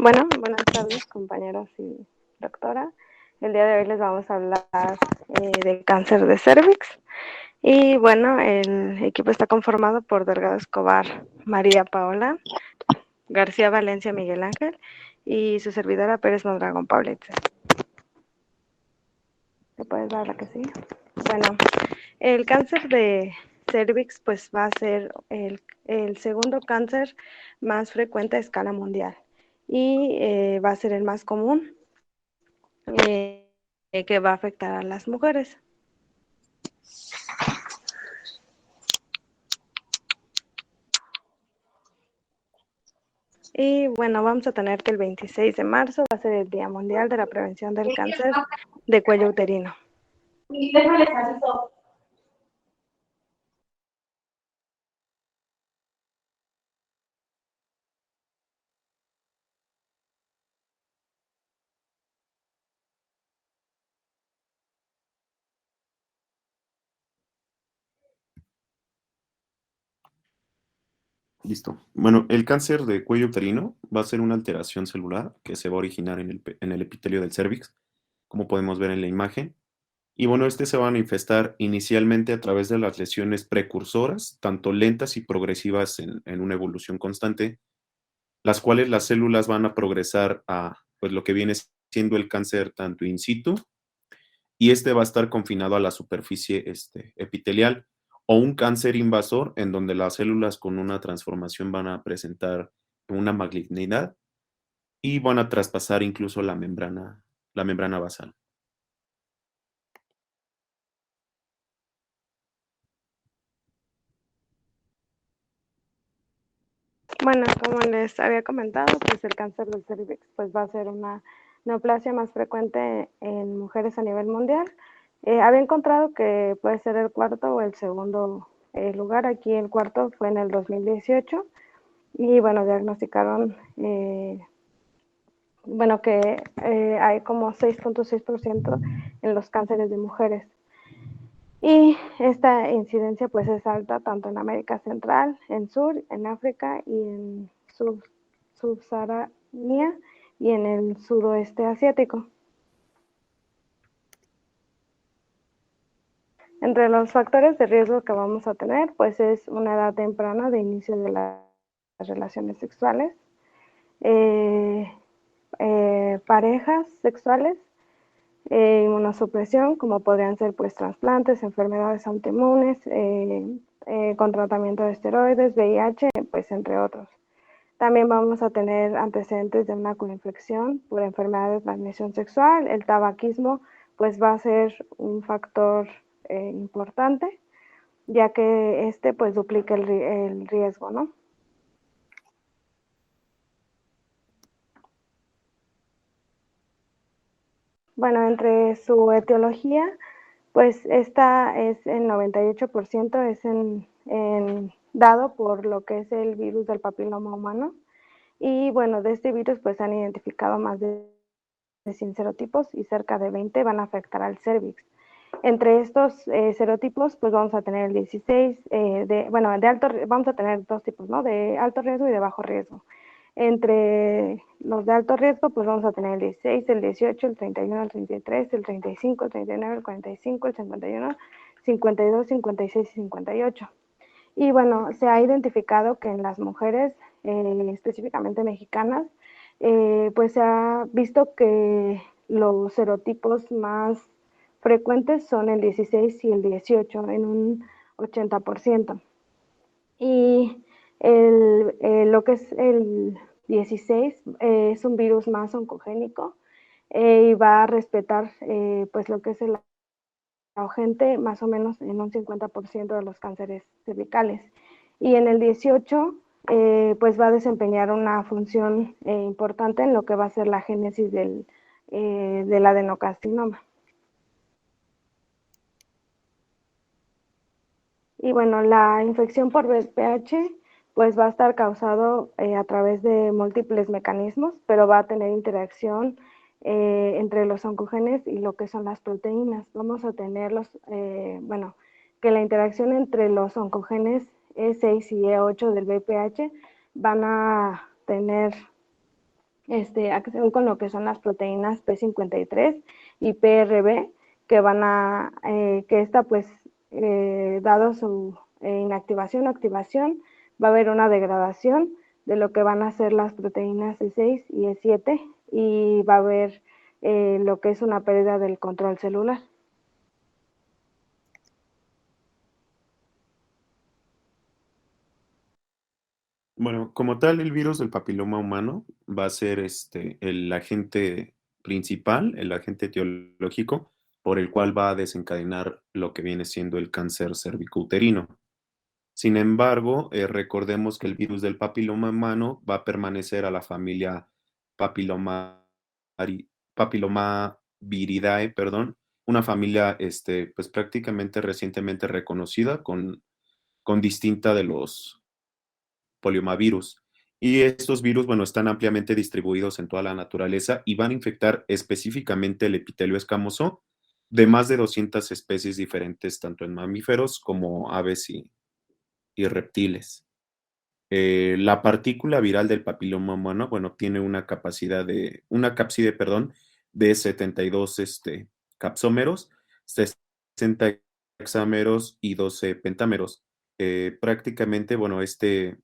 Bueno, buenas tardes, compañeros y doctora. El día de hoy les vamos a hablar de cáncer de cervix. Y bueno, el equipo está conformado por Delgado Escobar, María Paola, García Valencia, Miguel Ángel y su servidora Pérez Mondragón Paulitza. ¿Te puedes dar la que sigue? Bueno, el cáncer de cervix pues va a ser el segundo cáncer más frecuente a escala mundial y va a ser el más común que va a afectar a las mujeres. Y bueno, vamos a tener que el 26 de marzo va a ser el Día Mundial de la Prevención del Cáncer de Cuello Uterino. Listo. Bueno, el cáncer de cuello uterino va a ser una alteración celular que se va a originar en el epitelio del cérvix, como podemos ver en la imagen. Y bueno, este se va a manifestar inicialmente a través de las lesiones precursoras, tanto lentas y progresivas en una evolución constante, las cuales las células van a progresar a pues, lo que viene siendo el cáncer tanto in situ, y este va a estar confinado a la superficie epitelial, o un cáncer invasor en donde las células con una transformación van a presentar una malignidad y van a traspasar incluso la membrana basal. Bueno, como les había comentado, pues el cáncer del cervix pues va a ser una neoplasia más frecuente en mujeres a nivel mundial. Había encontrado que puede ser el cuarto o el segundo lugar. Aquí el cuarto fue en el 2018 y bueno, diagnosticaron bueno, que hay como 6.6% en los cánceres de mujeres. Y esta incidencia pues es alta tanto en América Central, en Sur, en África y en Subsahariana y en el suroeste asiático. Entre los factores de riesgo que vamos a tener pues es una edad temprana de inicio de las relaciones sexuales, eh, parejas sexuales, inmunosupresión, como podrían ser pues trasplantes, enfermedades autoinmunes, con tratamiento de esteroides, VIH, pues entre otros. También vamos a tener antecedentes de una coinfección por enfermedad de transmisión sexual. El tabaquismo pues va a ser un factor importante, ya que este pues duplica el riesgo, ¿no? Bueno, entre su etiología, pues esta es el 98% es dado por lo que es el virus del papiloma humano. Y bueno, de este virus pues han identificado más de 100 serotipos y cerca de 20 van a afectar al cervix. Entre estos serotipos, pues vamos a tener el 16, vamos a tener dos tipos, ¿no? De alto riesgo y de bajo riesgo. Entre los de alto riesgo, pues vamos a tener el 16, el 18, el 31, el 33, el 35, el 39, el 45, el 51, 52, 56 y 58. Y bueno, se ha identificado que en las mujeres, específicamente mexicanas, pues se ha visto que los serotipos más frecuentes son el 16 y el 18 en un 80%. Y lo que es el 16 es un virus más oncogénico y va a respetar pues lo que es el gente más o menos en un 50% de los cánceres cervicales. Y en el 18, pues va a desempeñar una función importante en lo que va a ser la génesis del adenocarcinoma. Y bueno, la infección por VPH pues va a estar causado a través de múltiples mecanismos, pero va a tener interacción entre los oncogenes y lo que son las proteínas. Vamos a tener bueno, que la interacción entre los oncogenes E6 y E8 del VPH van a tener acción con lo que son las proteínas P53 y PRB, que que esta pues, dado su inactivación o activación, va a haber una degradación de lo que van a ser las proteínas E6 y E7 y va a haber lo que es una pérdida del control celular. Bueno, como tal, el virus del papiloma humano va a ser el agente principal, el agente etiológico, por el cual va a desencadenar lo que viene siendo el cáncer cervicouterino. Sin embargo, recordemos que el virus del papiloma humano va a permanecer a la familia Papilloma, Papillomaviridae, perdón, una familia pues prácticamente recientemente reconocida con distinta de los poliomavirus. Y estos virus, bueno, están ampliamente distribuidos en toda la naturaleza y van a infectar específicamente el epitelio escamoso de más de 200 especies diferentes, tanto en mamíferos como aves y reptiles. La partícula viral del papiloma humano, bueno, tiene una cápside, perdón, de 72 capsómeros, 60 hexámeros y 12 pentámeros. Prácticamente, bueno, esta es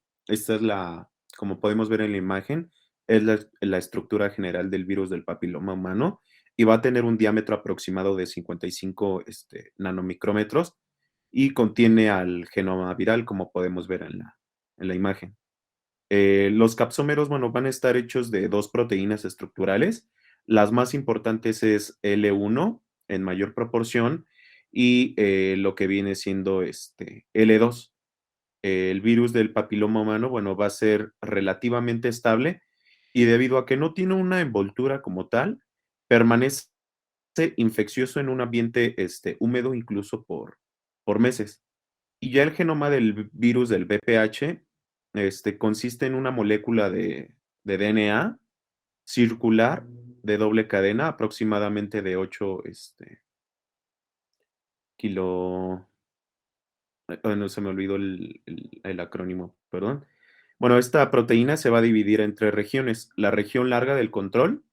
como podemos ver en la imagen, es la estructura general del virus del papiloma humano y va a tener un diámetro aproximado de 55 nanomicrómetros y contiene al genoma viral, como podemos ver en la imagen. Los capsómeros, bueno, van a estar hechos de dos proteínas estructurales. Las más importantes es L1 en mayor proporción y lo que viene siendo L2. El virus del papiloma humano, bueno, va a ser relativamente estable y debido a que no tiene una envoltura como tal, permanece infeccioso en un ambiente húmedo incluso por meses. Y ya el genoma del virus del VPH consiste en una molécula de DNA circular de doble cadena, aproximadamente de 8 kilo. No se me olvidó el acrónimo, perdón. Bueno, esta proteína se va a dividir en tres regiones. La región larga del control,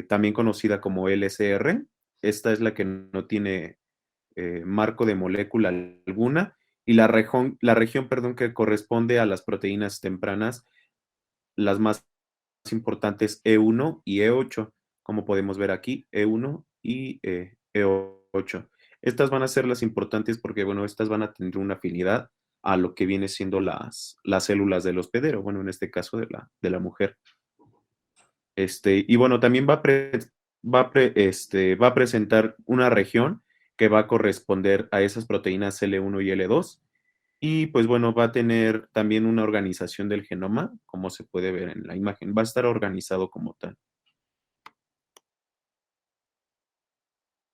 también conocida como LCR. Esta es la que no tiene marco de molécula alguna, y la región, perdón, que corresponde a las proteínas tempranas, las más importantes E1 y E8, como podemos ver aquí, E1 y E8. Estas van a ser las importantes porque, bueno, estas van a tener una afinidad a lo que viene siendo las células del hospedero, bueno, en este caso de la mujer. Y bueno, también va a presentar una región que va a corresponder a esas proteínas L1 y L2. Y pues bueno, va a tener también una organización del genoma, como se puede ver en la imagen. Va a estar organizado como tal.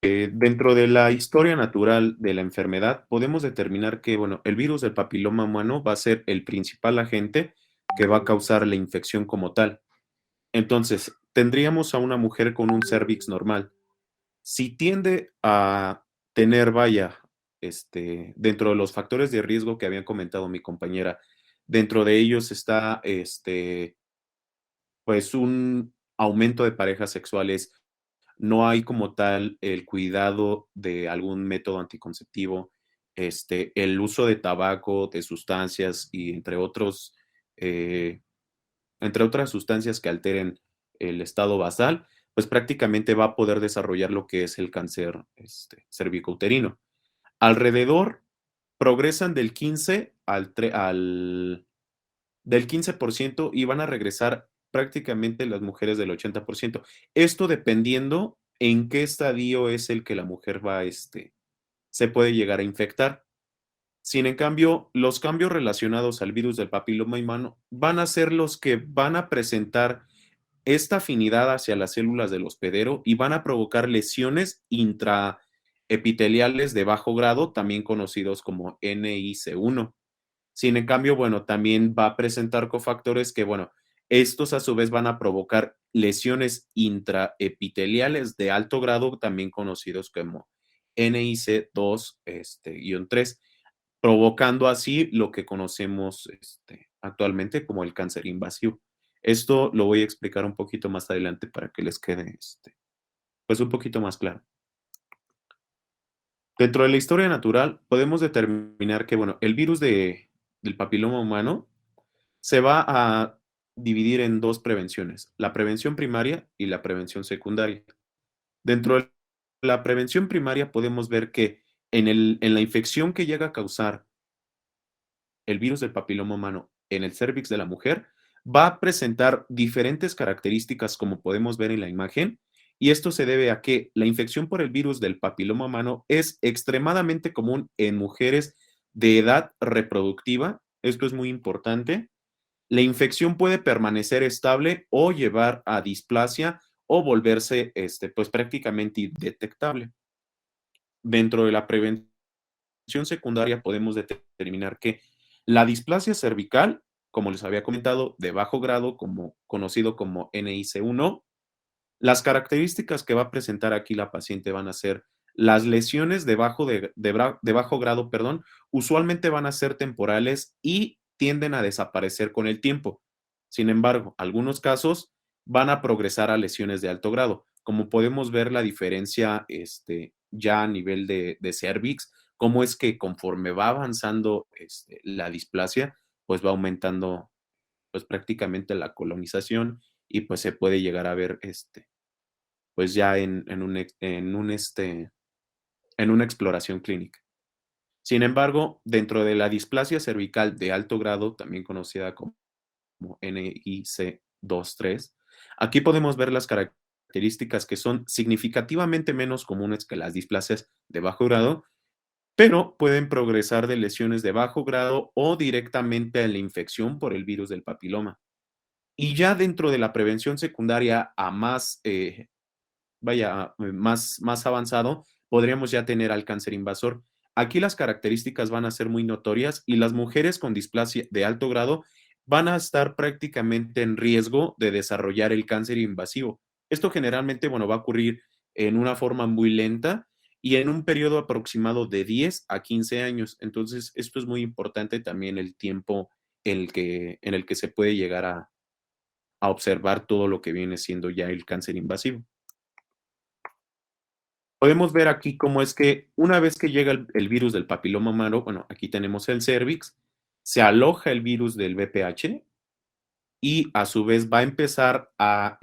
Dentro de la historia natural de la enfermedad, podemos determinar que, bueno, el virus del papiloma humano va a ser el principal agente que va a causar la infección como tal. Entonces, tendríamos a una mujer con un cervix normal. Si tiende a tener, vaya, dentro de los factores de riesgo que habían comentado mi compañera, dentro de ellos está, pues, un aumento de parejas sexuales, no hay como tal el cuidado de algún método anticonceptivo, el uso de tabaco, de sustancias y eh, entre otras sustancias que alteren el estado basal, pues prácticamente va a poder desarrollar lo que es el cáncer cervicouterino. Alrededor progresan del 15% y van a regresar prácticamente las mujeres del 80%. Esto dependiendo en qué estadio es el que la mujer se puede llegar a infectar. Sin en cambio, los cambios relacionados al virus del papiloma humano van a ser los que van a presentar esta afinidad hacia las células del hospedero y van a provocar lesiones intraepiteliales de bajo grado, también conocidos como NIC1. Sin en cambio, bueno, también va a presentar cofactores que, bueno, estos a su vez van a provocar lesiones intraepiteliales de alto grado, también conocidos como NIC2, guión 3, provocando así lo que conocemos actualmente como el cáncer invasivo. Esto lo voy a explicar un poquito más adelante para que les quede pues un poquito más claro. Dentro de la historia natural podemos determinar que, bueno, el virus del papiloma humano se va a dividir en dos prevenciones, la prevención primaria y la prevención secundaria. Dentro de la prevención primaria podemos ver que en la infección que llega a causar el virus del papiloma humano en el cérvix de la mujer, va a presentar diferentes características como podemos ver en la imagen, y esto se debe a que la infección por el virus del papiloma humano es extremadamente común en mujeres de edad reproductiva. Esto es muy importante. La infección puede permanecer estable o llevar a displasia o volverse pues prácticamente indetectable. Dentro de la prevención secundaria podemos determinar que la displasia cervical, como les había comentado, de bajo grado, conocido como NIC1, las características que va a presentar aquí la paciente van a ser las lesiones de bajo grado, perdón, usualmente van a ser temporales y tienden a desaparecer con el tiempo. Sin embargo, algunos casos van a progresar a lesiones de alto grado. Como podemos ver la diferencia ya a nivel de cervix, cómo es que conforme va avanzando la displasia, pues va aumentando pues prácticamente la colonización y pues se puede llegar a ver pues ya en una exploración clínica. Sin embargo, dentro de la displasia cervical de alto grado, también conocida como NIC23, aquí podemos ver las características que son significativamente menos comunes que las displasias de bajo grado, pero pueden progresar de lesiones de bajo grado o directamente a la infección por el virus del papiloma. Y ya dentro de la prevención secundaria a más avanzado, podríamos ya tener al cáncer invasor. Aquí las características van a ser muy notorias y las mujeres con displasia de alto grado van a estar prácticamente en riesgo de desarrollar el cáncer invasivo. Esto generalmente, bueno, va a ocurrir en una forma muy lenta y en un periodo aproximado de 10 a 15 años. Entonces, esto es muy importante también el tiempo en el que se puede llegar a observar todo lo que viene siendo ya el cáncer invasivo. Podemos ver aquí cómo es que una vez que llega el virus del papiloma humano, bueno, aquí tenemos el cervix, se aloja el virus del VPH y a su vez va a empezar a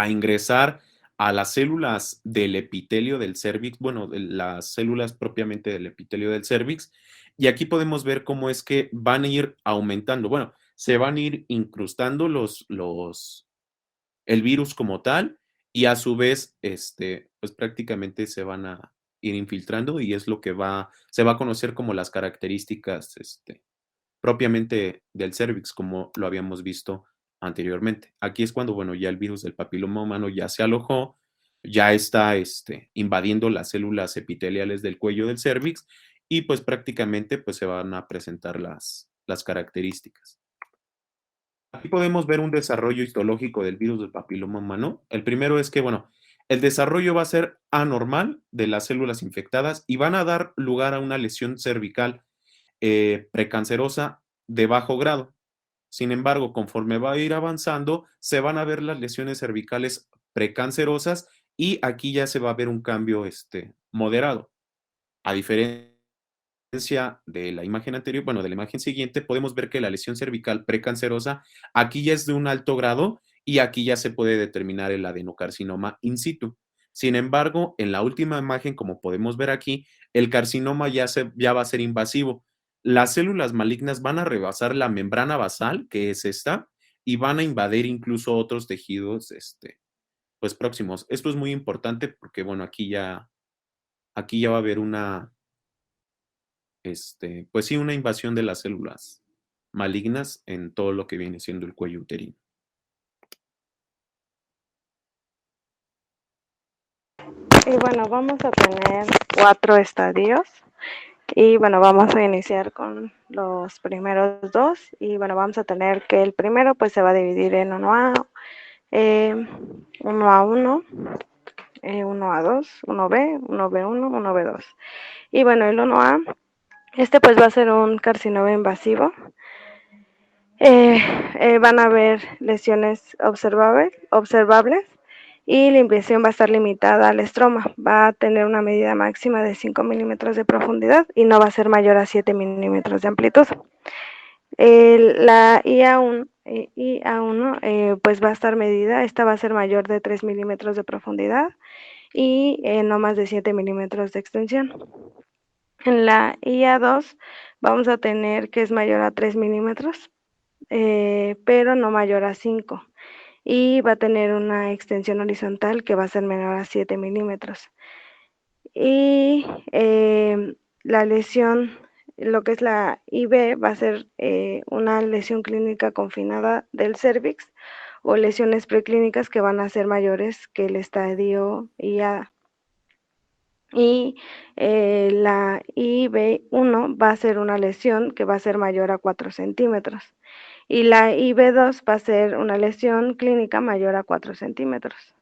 ingresar a las células del epitelio del cervix, bueno, las células propiamente del epitelio del cervix, y aquí podemos ver cómo es que van a ir aumentando, bueno, se van a ir incrustando el virus como tal y a su vez, pues prácticamente se van a ir infiltrando y es lo que se va a conocer como las características, propiamente del cervix, como lo habíamos visto anteriormente. Aquí es cuando, bueno, ya el virus del papiloma humano ya se alojó, ya está, invadiendo las células epiteliales del cuello del cervix y pues prácticamente pues se van a presentar las características. Aquí podemos ver un desarrollo histológico del virus del papiloma humano. El primero es que, bueno, el desarrollo va a ser anormal de las células infectadas y van a dar lugar a una lesión cervical precancerosa de bajo grado. Sin embargo, conforme va a ir avanzando, se van a ver las lesiones cervicales precancerosas y aquí ya se va a ver un cambio moderado. A diferencia de la imagen anterior, bueno, de la imagen siguiente, podemos ver que la lesión cervical precancerosa aquí ya es de un alto grado y aquí ya se puede determinar el adenocarcinoma in situ. Sin embargo, en la última imagen, como podemos ver aquí, el carcinoma ya va a ser invasivo. Las células malignas van a rebasar la membrana basal, que es esta, y van a invadir incluso otros tejidos, pues próximos. Esto es muy importante porque, bueno, aquí ya va a haber pues sí, una invasión de las células malignas en todo lo que viene siendo el cuello uterino. Y bueno, vamos a tener 4 estadios. Y bueno, vamos a iniciar con los primeros 2. Y bueno, vamos a tener que el primero pues se va a dividir en 1A, 1A1, 1A2, 1B, 1B1, 1B2. Y bueno, el 1A, pues va a ser un carcinoma invasivo. van a haber lesiones observables y la impresión va a estar limitada al estroma. Va a tener una medida máxima de 5 milímetros de profundidad y no va a ser mayor a 7 milímetros de amplitud. La IA1 pues va a estar medida, esta va a ser mayor de 3 milímetros de profundidad y no más de 7 milímetros de extensión. En la IA2 vamos a tener que es mayor a 3 milímetros, pero no mayor a 5. Y va a tener una extensión horizontal que va a ser menor a 7 milímetros. Y la lesión, lo que es la IB, va a ser una lesión clínica confinada del cérvix o lesiones preclínicas que van a ser mayores que el estadio IA. Y la IB1 va a ser una lesión que va a ser mayor a 4 centímetros. Y la IB2 va a ser una lesión clínica mayor a 4 centímetros.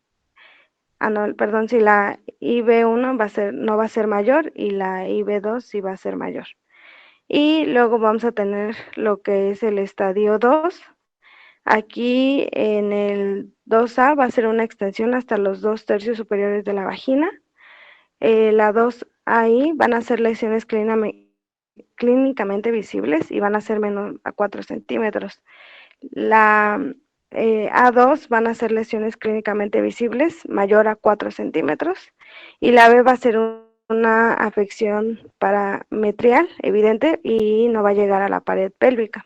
No, perdón, si la IB1 no va a ser mayor y la IB2 sí va a ser mayor. Y luego vamos a tener lo que es el estadio 2. Aquí en el 2A va a ser una extensión hasta los 2/3 superiores de la vagina. La 2 ahí van a ser lesiones clínicamente visibles y van a ser menor a 4 centímetros. La A2 van a ser lesiones clínicamente visibles mayor a 4 centímetros y la B va a ser una afección parametrial evidente y no va a llegar a la pared pélvica.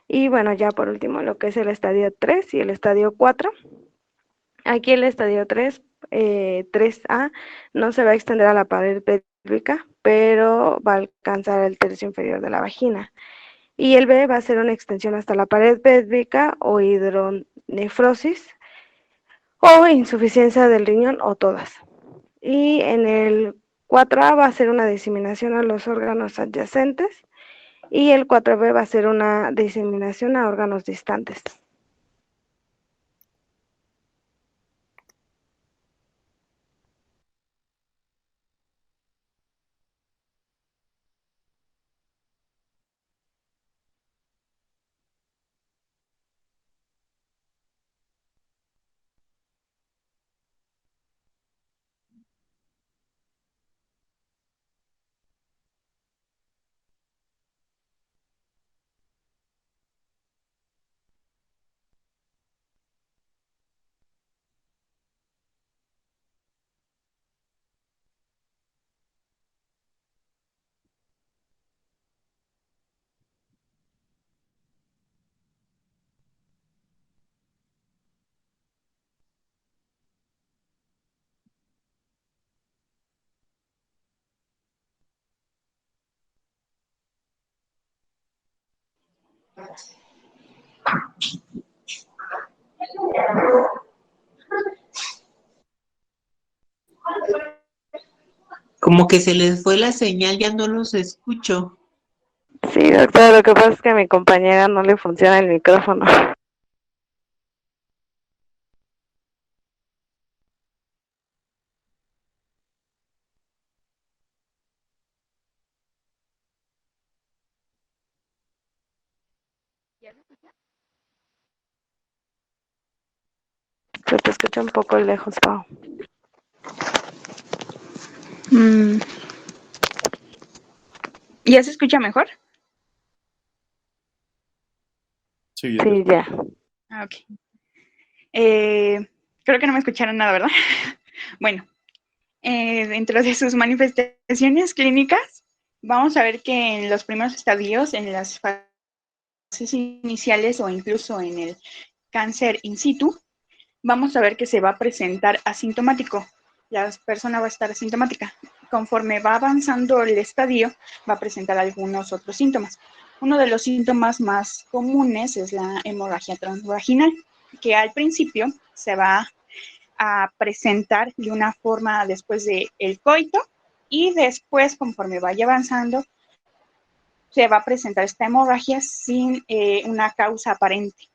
Y bueno, ya por último, lo que es el estadio 3 y el estadio 4. Aquí el estadio 3A, no se va a extender a la pared pélvica, pero va a alcanzar el tercio inferior de la vagina. Y el B va a ser una extensión hasta la pared pélvica o hidronefrosis o insuficiencia del riñón o todas. Y en el 4A va a ser una diseminación a los órganos adyacentes y el 4B va a ser una diseminación a órganos distantes. Como que se les fue la señal, ya no los escucho. Sí, doctora, lo que pasa es que a mi compañera no le funciona el micrófono. Se te escucha un poco lejos, Pau. ¿Ya se escucha mejor? Sí, Sí, ya. Ah, ok. Creo que no me escucharon nada, ¿verdad? Bueno, dentro de sus manifestaciones clínicas, vamos a ver que en los primeros estadios, en las fases iniciales o incluso en el cáncer in situ, vamos a ver que se va a presentar asintomático. La persona va a estar asintomática. Conforme va avanzando el estadio, va a presentar algunos otros síntomas. Uno de los síntomas más comunes es la hemorragia transvaginal, que al principio se va a presentar de una forma después del coito y después, conforme vaya avanzando, se va a presentar esta hemorragia sin una causa aparente.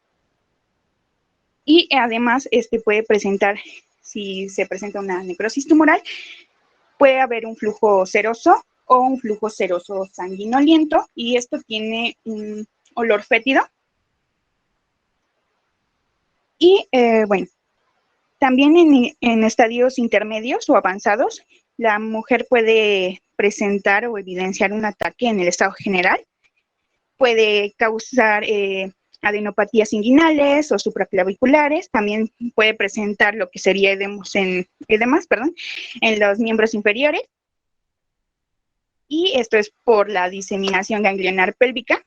Y además puede presentar, si se presenta una necrosis tumoral, puede haber un flujo seroso o un flujo seroso sanguinoliento, y esto tiene un olor fétido. Y bueno, también en estadios intermedios o avanzados, la mujer puede presentar o evidenciar un ataque en el estado general. Puede causar adenopatías inguinales o supraclaviculares. También puede presentar lo que sería edemas en los miembros inferiores. Y esto es por la diseminación ganglionar pélvica.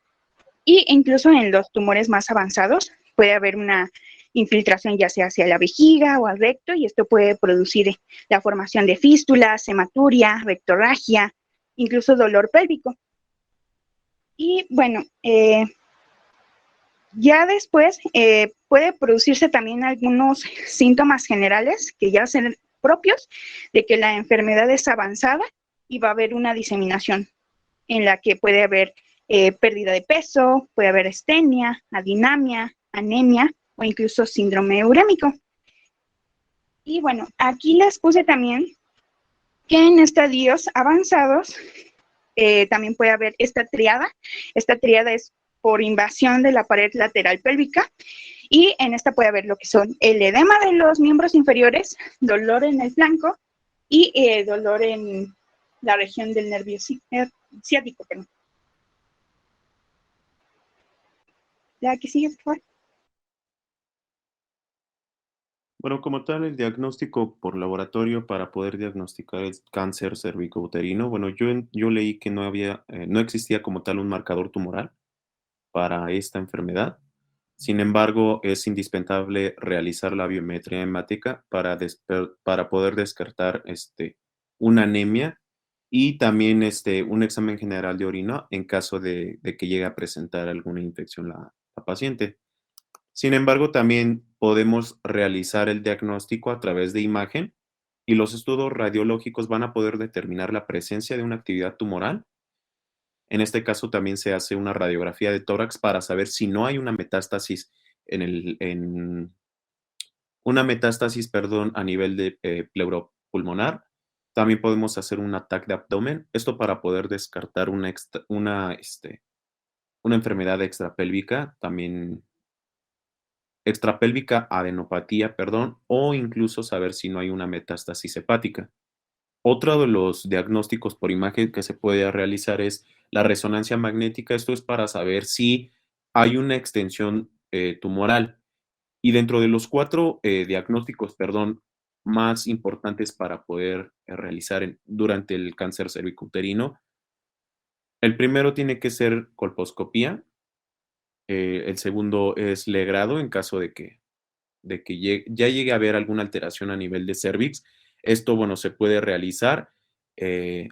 Y incluso en los tumores más avanzados puede haber una infiltración ya sea hacia la vejiga o al recto, y esto puede producir la formación de fístulas, hematuria, rectorragia, incluso dolor pélvico. Y bueno, ya después puede producirse también algunos síntomas generales que ya son propios de que la enfermedad es avanzada, y va a haber una diseminación en la que puede haber pérdida de peso, puede haber astenia, adinamia, anemia o incluso síndrome urémico. Y bueno, aquí les puse también que en estadios avanzados también puede haber esta triada. Esta triada es por invasión de la pared lateral pélvica, y en esta puede haber lo que son el edema de los miembros inferiores, dolor en el flanco y dolor en la región del nervio ciático. La que sigue, por favor. Bueno, como tal, el diagnóstico por laboratorio para poder diagnosticar el cáncer cervicouterino, bueno, yo leí que no existía como tal un marcador tumoral para esta enfermedad. Sin embargo, es indispensable realizar la biometría hemática para poder descartar una anemia, y también un examen general de orina en caso de que llegue a presentar alguna infección la paciente. Sin embargo, también podemos realizar el diagnóstico a través de imagen, y los estudios radiológicos van a poder determinar la presencia de una actividad tumoral. En este caso también se hace una radiografía de tórax para saber si no hay una metástasis a nivel de pleuropulmonar. También podemos hacer un ataque de abdomen, esto para poder descartar una enfermedad extrapélvica, también extrapélvica adenopatía, o incluso saber si no hay una metástasis hepática. Otro de los diagnósticos por imagen que se puede realizar es la resonancia magnética. Esto es para saber si hay una extensión tumoral. Y dentro de los 4 diagnósticos, más importantes para poder realizar durante el cáncer cervicouterino, el primero tiene que ser colposcopía. El segundo es legrado en caso de que ya llegue a haber alguna alteración a nivel de cervix. Esto, bueno, se puede realizar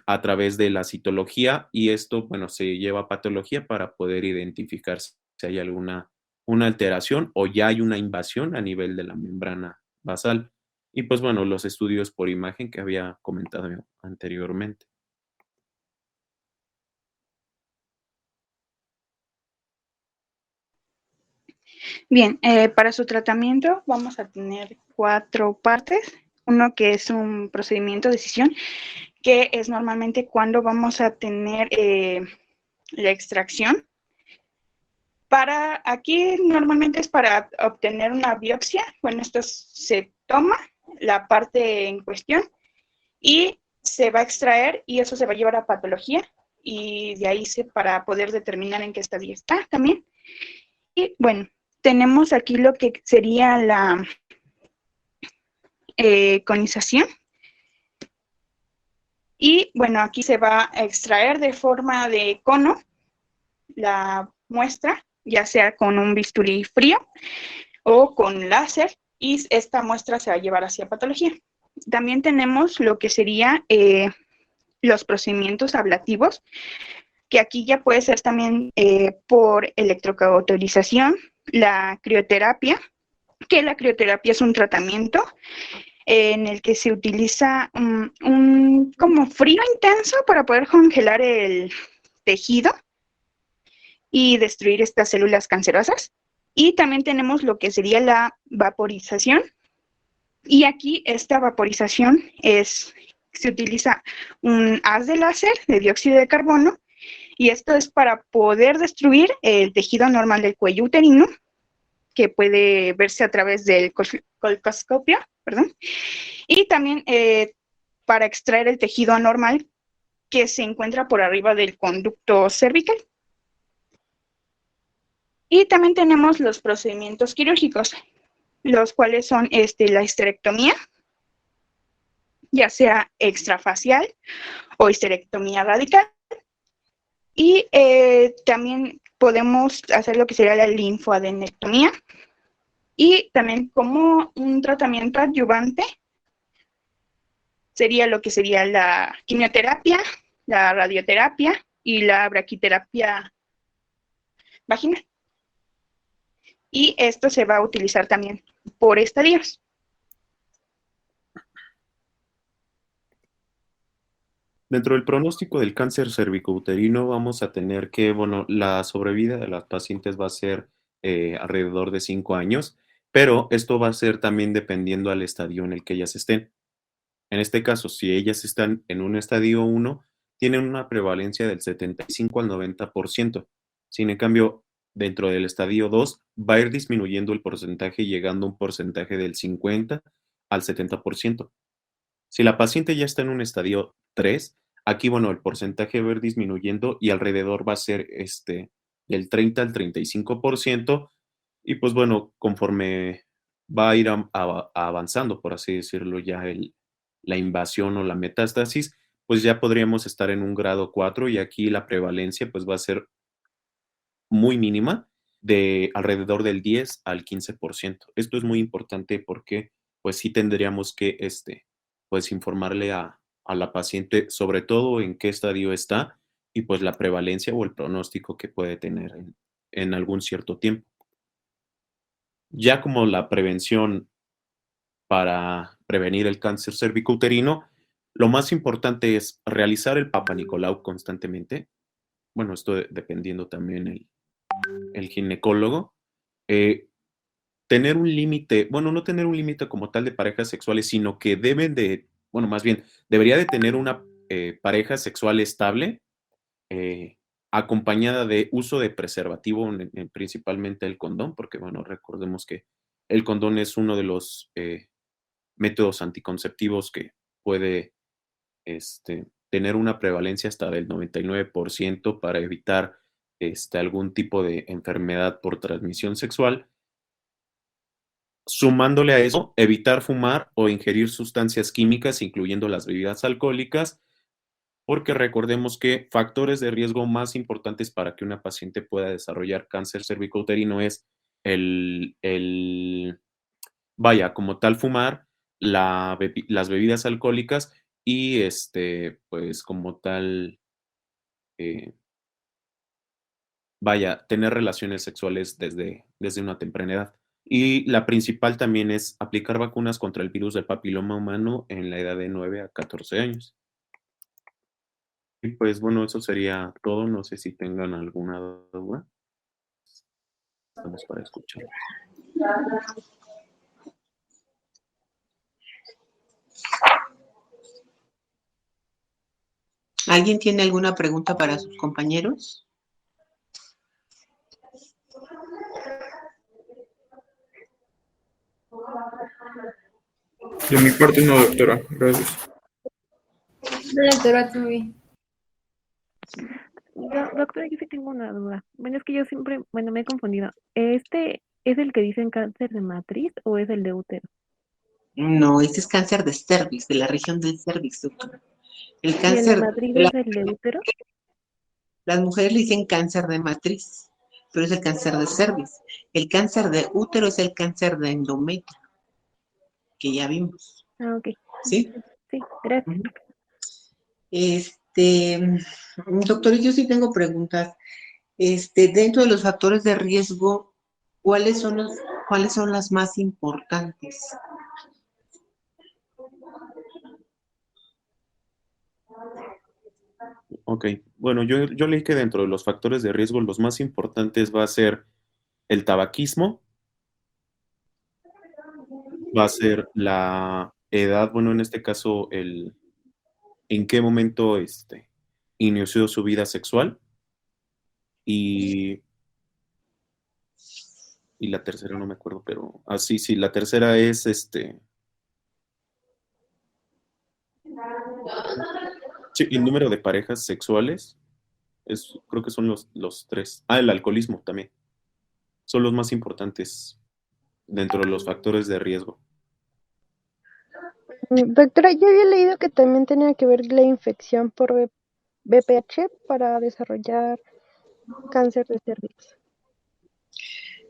a través de la citología, y esto, bueno, se lleva a patología para poder identificar si hay una alteración o ya hay una invasión a nivel de la membrana basal. Y pues bueno, los estudios por imagen que había comentado anteriormente. Bien, para su tratamiento vamos a tener 4 partes. Uno que es un procedimiento de decisión, que es normalmente cuando vamos a tener la extracción. Aquí normalmente es para obtener una biopsia. Bueno, esto se toma la parte en cuestión y se va a extraer, y eso se va a llevar a patología, y de ahí para poder determinar en qué estadio está también. Y bueno, tenemos aquí lo que sería la conización. Y bueno, aquí se va a extraer de forma de cono la muestra, ya sea con un bisturí frío o con láser, y esta muestra se va a llevar hacia patología. También tenemos lo que sería los procedimientos ablativos, que aquí ya puede ser también por electrocauterización, la crioterapia, que la crioterapia es un tratamiento en el que se utiliza un como frío intenso para poder congelar el tejido y destruir estas células cancerosas. Y también tenemos lo que sería la vaporización, y aquí esta vaporización es se utiliza un haz de láser de dióxido de carbono, y esto es para poder destruir el tejido normal del cuello uterino, que puede verse a través del colposcopio, perdón, y también para extraer el tejido anormal que se encuentra por arriba del conducto cervical. Y también tenemos los procedimientos quirúrgicos, los cuales son la histerectomía, ya sea extrafacial o histerectomía radical. Y también podemos hacer lo que sería la linfoadenectomía. Y también como un tratamiento adyuvante sería lo que sería la quimioterapia, la radioterapia y la braquiterapia vaginal. Y esto se va a utilizar también por estadios. Dentro del pronóstico del cáncer cervicouterino vamos a tener que, bueno, la sobrevida de las pacientes va a ser alrededor de 5 años, pero esto va a ser también dependiendo al estadio en el que ellas estén. En este caso, si ellas están en un estadio 1, tienen una prevalencia del 75 al 90%. Sin en cambio, dentro del estadio 2 va a ir disminuyendo el porcentaje, llegando a un porcentaje del 50 al 70%. Si la paciente ya está en un estadio 3, aquí, bueno, el porcentaje va a ir disminuyendo y alrededor va a ser del 30 al 35%. Y pues bueno, conforme va a ir avanzando, por así decirlo, ya la invasión o la metástasis, pues ya podríamos estar en un grado 4 y aquí la prevalencia pues va a ser muy mínima, de alrededor del 10 al 15%. Esto es muy importante porque pues sí tendríamos que pues informarle a la paciente sobre todo en qué estadio está y pues la prevalencia o el pronóstico que puede tener en algún cierto tiempo. Ya como la prevención para prevenir el cáncer cervicouterino, lo más importante es realizar el Papa Nicolau constantemente. Bueno, esto dependiendo también el ginecólogo. Eh, Tener un límite, bueno, no tener un límite como tal de parejas sexuales, sino que deben de, bueno, más bien, debería de tener una pareja sexual estable, eh, acompañada de uso de preservativo, principalmente el condón, porque, bueno, recordemos que el condón es uno de los métodos anticonceptivos que puede tener una prevalencia hasta del 99% para evitar algún tipo de enfermedad por transmisión sexual. Sumándole a eso, evitar fumar o ingerir sustancias químicas, incluyendo las bebidas alcohólicas, porque recordemos que factores de riesgo más importantes para que una paciente pueda desarrollar cáncer cervicouterino es vaya, como tal, fumar, las bebidas alcohólicas y pues como tal, eh, vaya, tener relaciones sexuales desde una temprana edad. Y la principal también es aplicar vacunas contra el virus del papiloma humano en la edad de 9 a 14 años. Y pues bueno, eso sería todo. No sé si tengan alguna duda. Estamos para escuchar. ¿Alguien tiene alguna pregunta para sus compañeros? De mi parte no, doctora. Gracias. Doctora, todo bien. Doctora, yo sí tengo una duda. Bueno, es que yo siempre, bueno, me he confundido. ¿Este es el que dicen cáncer de matriz o es el de útero? No, este es cáncer de cervix, de la región del cervix, doctora. El ¿Y el de cáncer matriz de es el de útero? las mujeres le dicen cáncer de matriz, pero es el cáncer de cervix. El cáncer de útero es el cáncer de endometrio, que ya vimos. Ah, ok. ¿Sí? Sí, gracias. Ujú. Doctor, yo sí tengo preguntas. Dentro de los factores de riesgo, ¿cuáles son las más importantes? Ok, bueno, yo leí que dentro de los factores de riesgo los más importantes va a ser el tabaquismo, va a ser la edad, bueno, en este caso en qué momento inició su vida sexual y, y la tercera no me acuerdo, pero sí, la tercera es sí, el número de parejas sexuales, creo que son los tres. Ah, el alcoholismo también. Son los más importantes dentro de los factores de riesgo. Doctora, yo había leído que también tenía que ver la infección por VPH para desarrollar cáncer de cervix.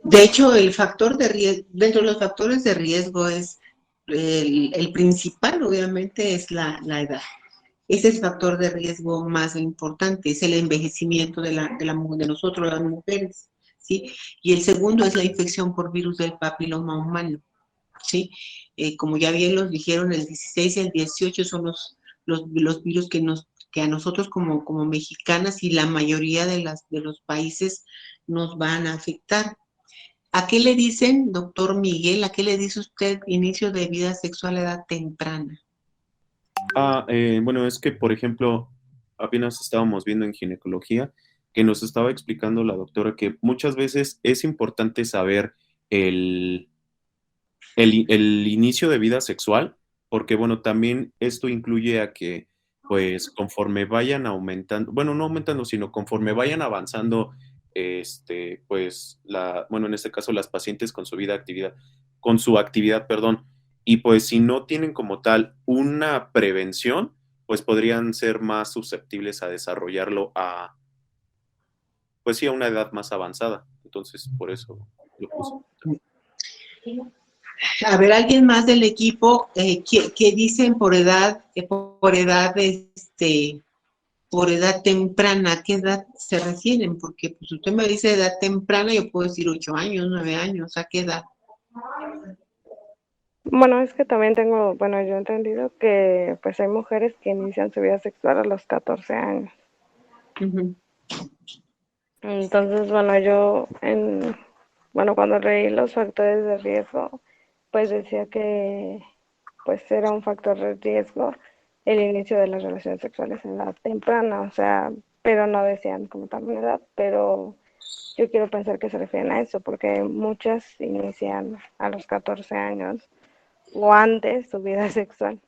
De hecho, el factor de riesgo, dentro de los factores de riesgo es el principal, obviamente, es la edad. Ese es el factor de riesgo más importante, es el envejecimiento de nosotros, las mujeres, ¿sí? Y el segundo es la infección por virus del papiloma humano, ¿sí? Como ya bien los dijeron, el 16 y el 18 son los virus que a nosotros como mexicanas y la mayoría de los países nos van a afectar. ¿A qué le dicen, doctor Miguel, a qué le dice usted inicio de vida sexual a edad temprana? Bueno, es que, por ejemplo, apenas estábamos viendo en ginecología que nos estaba explicando la doctora que muchas veces es importante saber el inicio de vida sexual, porque, bueno, también esto incluye a que, pues, conforme vayan aumentando, bueno, no aumentando, sino conforme vayan avanzando, pues, bueno, en este caso las pacientes con su actividad, perdón, y pues si no tienen como tal una prevención, pues podrían ser más susceptibles a desarrollarlo pues sí, a una edad más avanzada. Entonces, por eso lo puse. A ver, alguien más del equipo, ¿qué dicen por edad, por edad temprana? ¿A qué edad se refieren? Porque pues usted me dice edad temprana, yo puedo decir 8 años, 9 años, ¿a qué edad? Bueno, es que también yo he entendido que pues hay mujeres que inician su vida sexual a los 14 años. Uh-huh. Entonces, cuando leí los factores de riesgo, pues decía que pues era un factor de riesgo el inicio de las relaciones sexuales en edad temprana, o sea, pero no decían como tal una edad, pero yo quiero pensar que se refieren a eso, porque muchas inician a los 14 años o antes su vida sexual.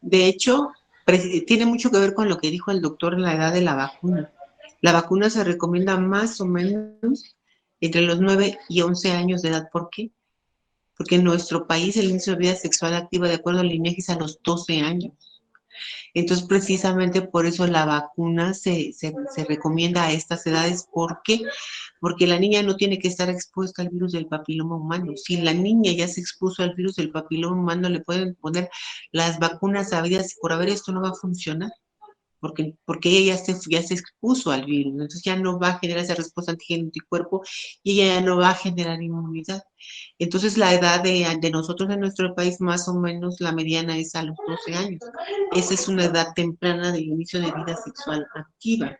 De hecho, tiene mucho que ver con lo que dijo el doctor en la edad de la vacuna. La vacuna se recomienda más o menos entre los 9 y 11 años de edad. ¿Por qué? Porque en nuestro país el inicio de vida sexual activa, de acuerdo al INEGI, es a los 12 años. Entonces, precisamente por eso la vacuna se recomienda a estas edades. ¿Por qué? Porque la niña no tiene que estar expuesta al virus del papiloma humano. Si la niña ya se expuso al virus del papiloma humano, le pueden poner las vacunas sabidas y por haber esto no va a funcionar. Porque ella ya se expuso al virus, entonces ya no va a generar esa respuesta antígeno-anticuerpo y ella ya no va a generar inmunidad. Entonces la edad de nosotros en nuestro país, más o menos la mediana es a los 12 años. Esa es una edad temprana del inicio de vida sexual activa.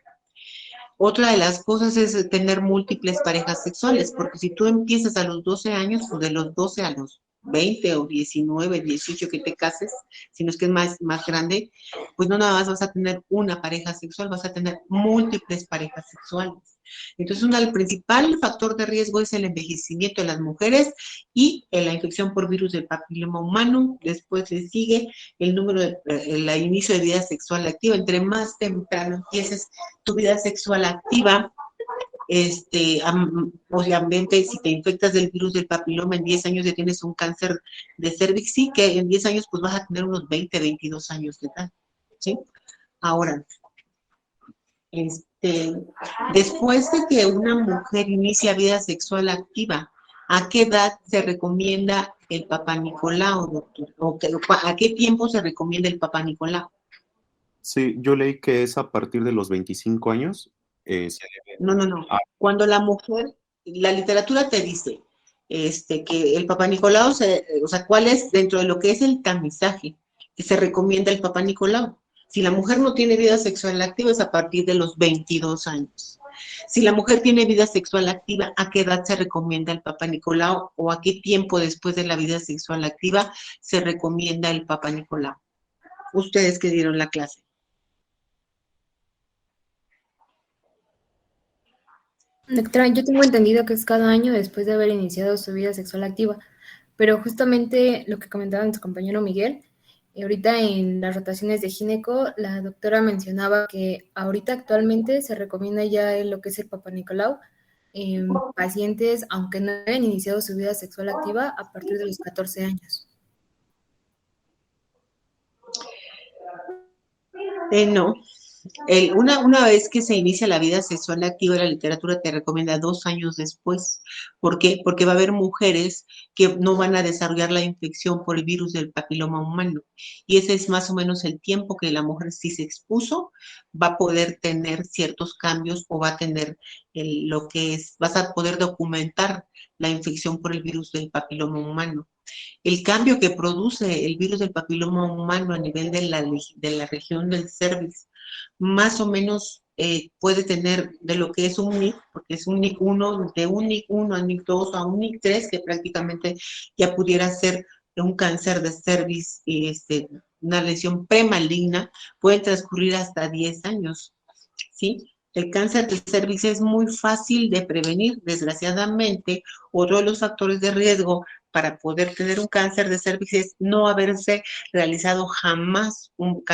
Otra de las cosas es tener múltiples parejas sexuales, porque si tú empiezas a los 12 años, pues de los 12 a los 20 o 19, 18 que te cases, si no es que es más grande, pues no nada más vas a tener una pareja sexual, vas a tener múltiples parejas sexuales. Entonces, el principal factor de riesgo es el envejecimiento de las mujeres y la infección por virus del papiloma humano. Después le sigue el inicio de vida sexual activa. Entre más temprano empieces tu vida sexual activa, obviamente si te infectas del virus del papiloma en 10 años ya tienes un cáncer de cervix, sí, que en 10 años pues vas a tener unos 20, 22 años de edad, ¿sí? Ahora, después de que una mujer inicia vida sexual activa, ¿a qué edad se recomienda el Papá Nicolau, doctor? ¿A qué tiempo se recomienda el Papá Nicolau? Sí, yo leí que es a partir de los 25 años. No. Cuando la mujer, la literatura te dice que el Papá Nicolau, o sea, ¿cuál es dentro de lo que es el tamizaje que se recomienda el Papá Nicolau? Si la mujer no tiene vida sexual activa es a partir de los 22 años. Si la mujer tiene vida sexual activa, ¿a qué edad se recomienda el Papá Nicolau o a qué tiempo después de la vida sexual activa se recomienda el Papá Nicolau? ustedes que dieron la clase. Doctora, yo tengo entendido que es cada año después de haber iniciado su vida sexual activa, pero justamente lo que comentaba nuestro compañero Miguel, ahorita en las rotaciones de gineco, la doctora mencionaba que ahorita actualmente se recomienda ya lo que es el Papa Nicolau en pacientes, aunque no hayan iniciado su vida sexual activa, a partir de los 14 años. No. Una vez que se inicia la vida sexual activa, la literatura te recomienda 2 años después. ¿Por qué? Porque va a haber mujeres que no van a desarrollar la infección por el virus del papiloma humano. Y ese es más o menos el tiempo que la mujer, si se expuso, va a poder tener ciertos cambios o va a tener vas a poder documentar la infección por el virus del papiloma humano. El cambio que produce el virus del papiloma humano a nivel de la región del cervix, más o menos puede tener de lo que es un NIC, porque es un NIC 1, de un NIC 1 a NIC 2 a un NIC 3, que prácticamente ya pudiera ser un cáncer de cervix, una lesión premaligna, pueden transcurrir hasta 10 años, ¿sí? El cáncer del cervix es muy fácil de prevenir, desgraciadamente. Otro de los factores de riesgo para poder tener un cáncer de cervix es no haberse realizado jamás un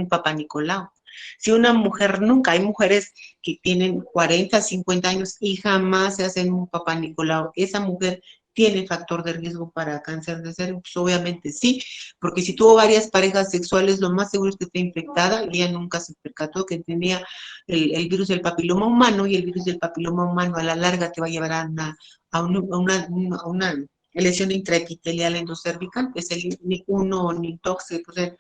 Papa Nicolau. Si una mujer nunca, hay mujeres que tienen 40, 50 años y jamás se hacen un Papa Nicolau, esa mujer tiene factor de riesgo para cáncer de cervix, obviamente sí, porque si tuvo varias parejas sexuales, lo más seguro es que esté infectada y ella nunca se percató que tenía el virus del papiloma humano, y el virus del papiloma humano a la larga te va a llevar a una lesión intraepitelial endocervical, que es el NIC 1 o NIC 2, que pues,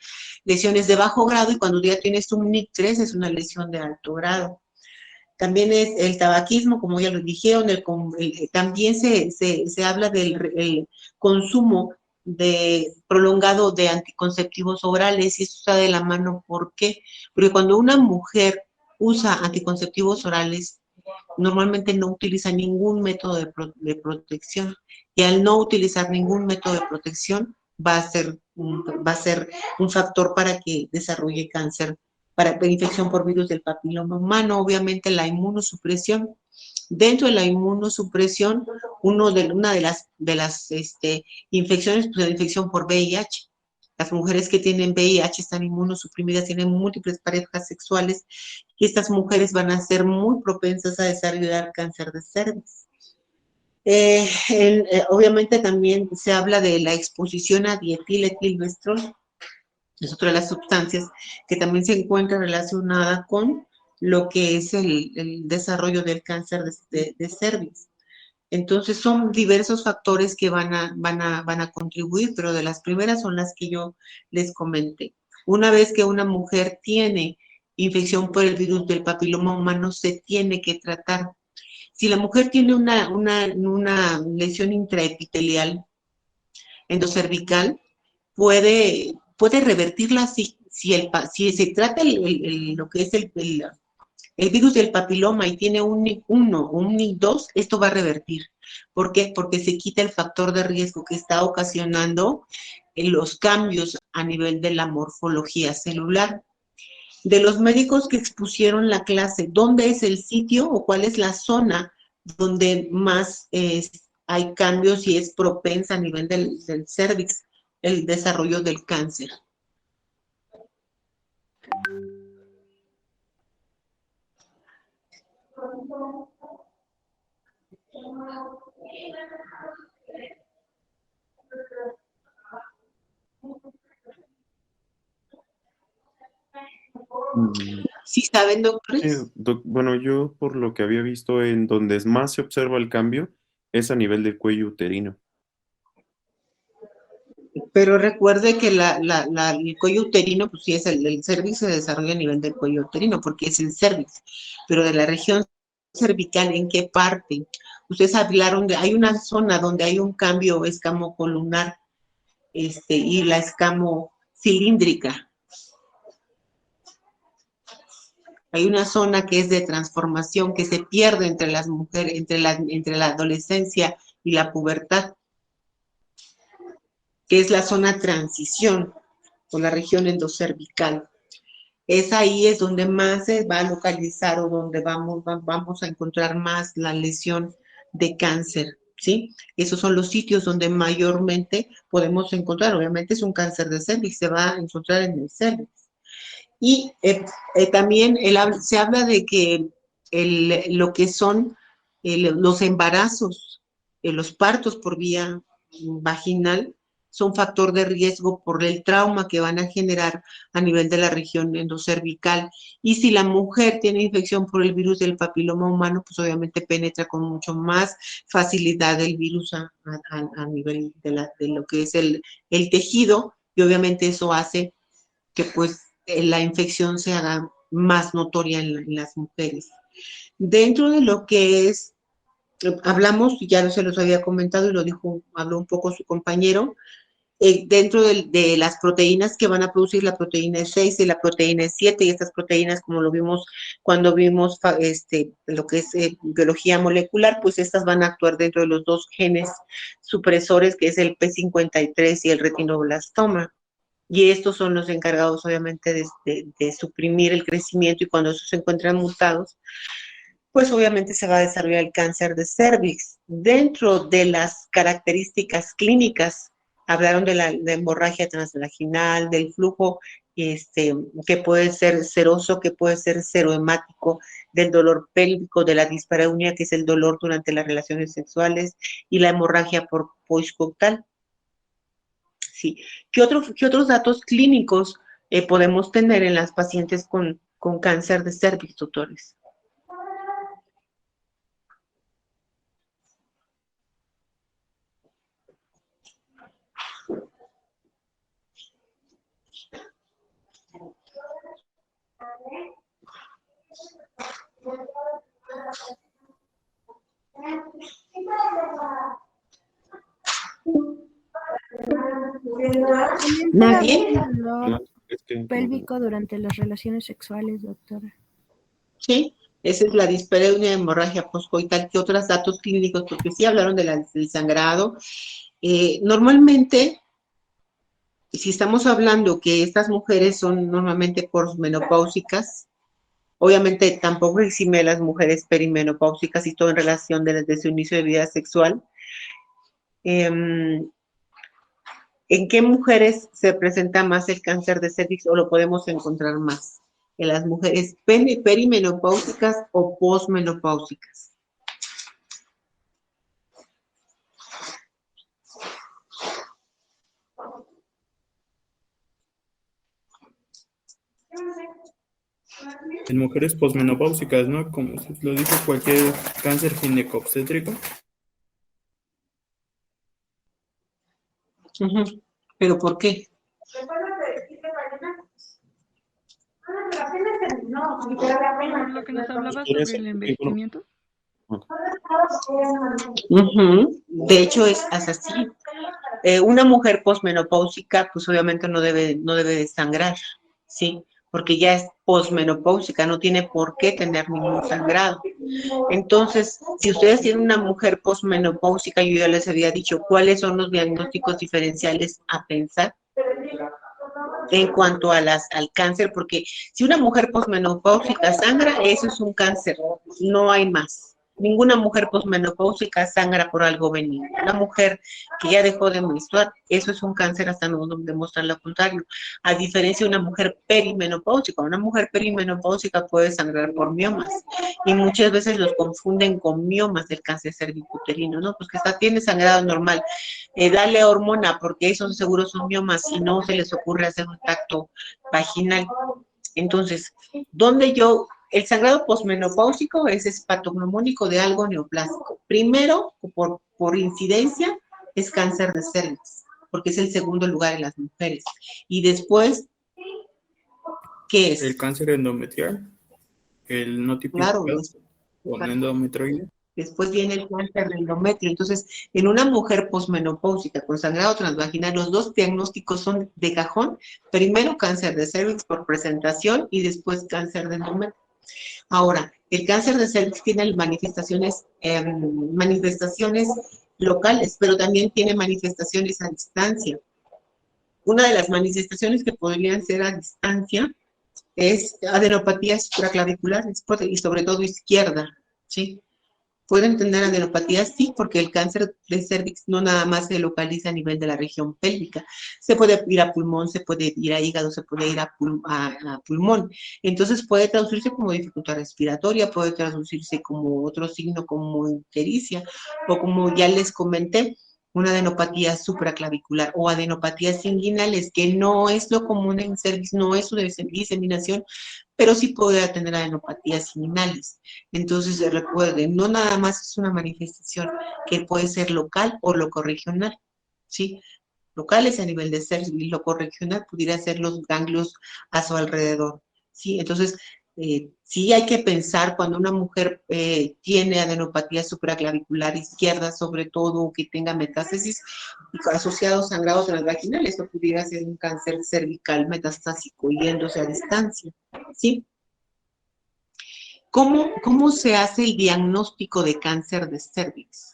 lesiones de bajo grado, y cuando ya tienes un NIC 3 es una lesión de alto grado. También es el tabaquismo, como ya lo dijeron, también se habla del consumo prolongado de anticonceptivos orales, y esto está de la mano. ¿Por qué? Porque cuando una mujer usa anticonceptivos orales, normalmente no utiliza ningún método de protección, y al no utilizar ningún método de protección va a ser un factor para que desarrolle cáncer, para infección por virus del papiloma humano. Obviamente la inmunosupresión. Dentro de la inmunosupresión, una de las infecciones, pues la infección por VIH. Las mujeres que tienen VIH están inmunosuprimidas, tienen múltiples parejas sexuales, y estas mujeres van a ser muy propensas a desarrollar cáncer de cervix. Obviamente también se habla de la exposición a dietiletilvestrol. Es otra de las sustancias que también se encuentra relacionada con lo que es el desarrollo del cáncer de cervix. Entonces son diversos factores que van a contribuir, pero de las primeras son las que yo les comenté. Una vez que una mujer tiene infección por el virus del papiloma humano, se tiene que tratar. Si la mujer tiene una lesión intraepitelial endocervical, puede revertirla si se trata lo que es el virus del papiloma y tiene un NIC 1 o un NIC 2, esto va a revertir. ¿Por qué? Porque se quita el factor de riesgo que está ocasionando los cambios a nivel de la morfología celular. De los médicos que expusieron la clase, ¿dónde es el sitio o cuál es la zona donde más hay cambios y es propensa a nivel del cervix el desarrollo del cáncer? ¿Sí saben, doctores? Sí, bueno, yo por lo que había visto, en donde más se observa el cambio es a nivel del cuello uterino. Pero recuerde que el cuello uterino, pues sí, el cervix se desarrolla a nivel del cuello uterino, porque es el cervix. Pero de la región cervical, ¿en qué parte? Ustedes hablaron hay una zona donde hay un cambio escamocolumnar, y la escamocilíndrica. Hay una zona que es de transformación, que se pierde entre las mujeres, entre la adolescencia y la pubertad, que es la zona transición. o la región endocervical. Ahí es donde más se va a localizar o donde vamos a encontrar más la lesión de cáncer, ¿sí? Esos son los sitios donde mayormente podemos encontrar. Obviamente es un cáncer de cervix, se va a encontrar en el cervix. Y también se habla de que lo que son los embarazos, los partos por vía vaginal, son factor de riesgo por el trauma que van a generar a nivel de la región endocervical. Y si la mujer tiene infección por el virus del papiloma humano, pues obviamente penetra con mucho más facilidad el virus a nivel de lo que es el tejido, y obviamente eso hace que pues la infección se haga más notoria en las mujeres. Dentro de lo que es, hablamos, ya se los había comentado y habló un poco su compañero, dentro de las proteínas que van a producir la proteína E6 y la proteína E7, y estas proteínas, como lo vimos cuando vimos lo que es biología molecular, pues estas van a actuar dentro de los dos genes supresores, que es el P53 y el retinoblastoma. Y estos son los encargados, obviamente, de suprimir el crecimiento, y cuando esos se encuentran mutados, pues obviamente se va a desarrollar el cáncer de cervix. Dentro de las características clínicas, hablaron de la hemorragia transvaginal, del flujo que puede ser seroso, que puede ser serohemático, del dolor pélvico, de la dispareunia, que es el dolor durante las relaciones sexuales, y la hemorragia por postcoctal. Sí. ¿Qué otros datos clínicos podemos tener en las pacientes con cáncer de cervix, doctores? También puede ¿Nadie? haber un dolor No, es que pélvico durante las relaciones sexuales, doctora. Sí, esa es la dispareunia, hemorragia postcoital. ¿Qué otros datos clínicos? Porque sí hablaron del sangrado. Normalmente, si estamos hablando que estas mujeres son normalmente posmenopáusicas, obviamente tampoco exime a las mujeres perimenopáusicas, y todo en relación desde su inicio de vida sexual. ¿En qué mujeres se presenta más el cáncer de cervix, o lo podemos encontrar más? ¿En las mujeres perimenopáusicas o posmenopáusicas? En mujeres posmenopáusicas, ¿no? Como lo dijo, cualquier cáncer ginecobstétrico. ¿Pero por qué? Por lo que nos hablaba podría sobre ser el porque, bueno, envejecimiento. De hecho, es así. Una mujer posmenopáusica, pues obviamente no debe de sangrar, ¿sí? Porque ya es posmenopáusica, no tiene por qué tener ningún sangrado. Entonces, si ustedes tienen una mujer posmenopáusica, yo ya les había dicho cuáles son los diagnósticos diferenciales a pensar en cuanto a al cáncer, porque si una mujer posmenopáusica sangra, eso es un cáncer, no hay más. Ninguna mujer posmenopáusica sangra por algo benigno. Una mujer que ya dejó de menstruar, eso es un cáncer hasta no demostrar lo contrario. A diferencia de una mujer perimenopáusica, una mujer perimenopáusica puede sangrar por miomas, y muchas veces los confunden con miomas del cáncer cervicuterino, ¿no? Pues que tiene sangrado normal. Dale hormona, porque esos seguros son miomas, y no se les ocurre hacer un tacto vaginal. Entonces, el sangrado posmenopáusico es patognomónico de algo neoplásico. Primero, por incidencia, es cáncer de cervix, porque es el segundo lugar en las mujeres. Y después, ¿qué es? El cáncer endometrial, el no tipificado, Claro, o endometrioide. después viene el cáncer de endometrio. Entonces, en una mujer posmenopáusica con sangrado transvaginal, los dos diagnósticos son de cajón. Primero cáncer de cervix por presentación, y después cáncer de endometrio. Ahora, el cáncer de cervix tiene manifestaciones locales, pero también tiene manifestaciones a distancia. Una de las manifestaciones que podrían ser a distancia es adenopatía supraclavicular y sobre todo izquierda, ¿sí? ¿Pueden tener adenopatía? Sí, porque el cáncer de cervix no nada más se localiza a nivel de la región pélvica. Se puede ir a pulmón, se puede ir a hígado, se puede ir a pulmón. Entonces puede traducirse como dificultad respiratoria, puede traducirse como otro signo como ictericia, o como ya les comenté, una adenopatía supraclavicular o adenopatías inguinales, que no es lo común en cervix, no es su diseminación, pero sí puede tener adenopatías inguinales. Entonces, recuerden, no nada más es una manifestación que puede ser local o locorregional, ¿sí? Local es a nivel de cervix y locorregional pudiera ser los ganglios a su alrededor, ¿sí? Entonces, sí hay que pensar cuando una mujer tiene adenopatía supraclavicular izquierda, sobre todo que tenga metástasis asociado a sangrado transvaginal, esto pudiera ser un cáncer cervical metastásico yéndose a distancia, ¿sí? ¿Cómo se hace el diagnóstico de cáncer de cervix?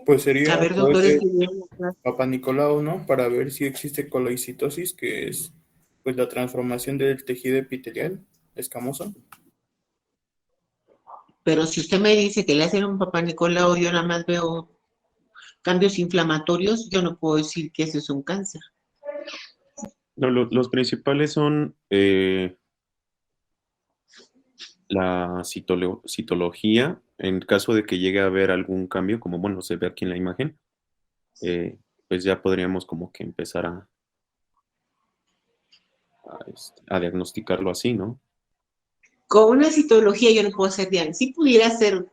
Pues sería A ver, a través doctores, de Papa Nicolau, ¿no? Para ver si existe coloicitosis, que es pues la transformación del tejido epitelial escamoso. pero si usted me dice que le hacen un Papá Nicolau, yo nada más veo cambios inflamatorios, yo no puedo decir que eso es un cáncer. No, los principales son la citología, en caso de que llegue a haber algún cambio, como bueno, se ve aquí en la imagen, pues ya podríamos como que empezar a diagnosticarlo así, ¿no? Con una citología yo no puedo hacer diagnóstico. Si pudiera ser,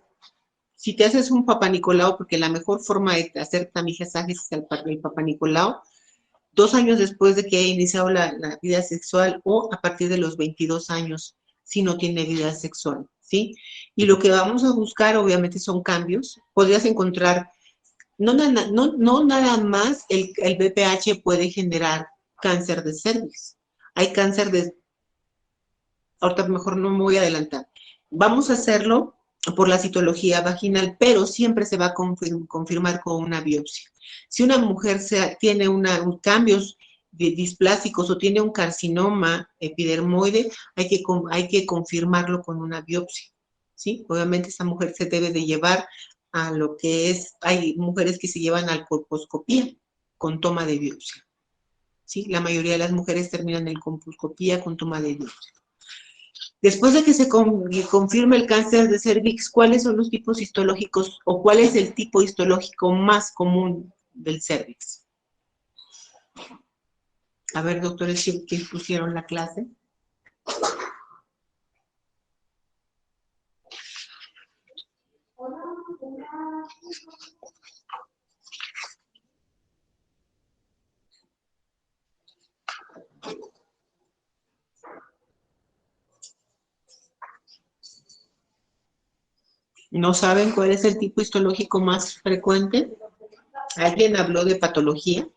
si te haces un Papá Nicolau, porque la mejor forma de hacer tamizajes es el Papá Nicolau, 2 años después de que haya iniciado la vida sexual o a partir de los 22 años, si no tiene vida sexual, ¿sí? Y lo que vamos a buscar, obviamente, son cambios. Podrías encontrar, no nada más el BPH puede generar cáncer de cervix. Hay cáncer de, ahorita mejor no me voy a adelantar. Vamos a hacerlo por la citología vaginal, pero siempre se va a confirmar con una biopsia. Si una mujer tiene cambios displásicos o tiene un carcinoma epidermoide, hay que confirmarlo con una biopsia, ¿sí? Obviamente esa mujer se debe de llevar a lo que es, hay mujeres que se llevan a colposcopía con toma de biopsia, ¿sí? La mayoría de las mujeres terminan en colposcopía con toma de biopsia. Después de que se confirme el cáncer de cervix, ¿cuáles son los tipos histológicos o cuál es el tipo histológico más común del cervix? A ver, doctores, ¿qué pusieron la clase? ¿No saben cuál es el tipo histológico más frecuente? ¿Alguien habló de patología?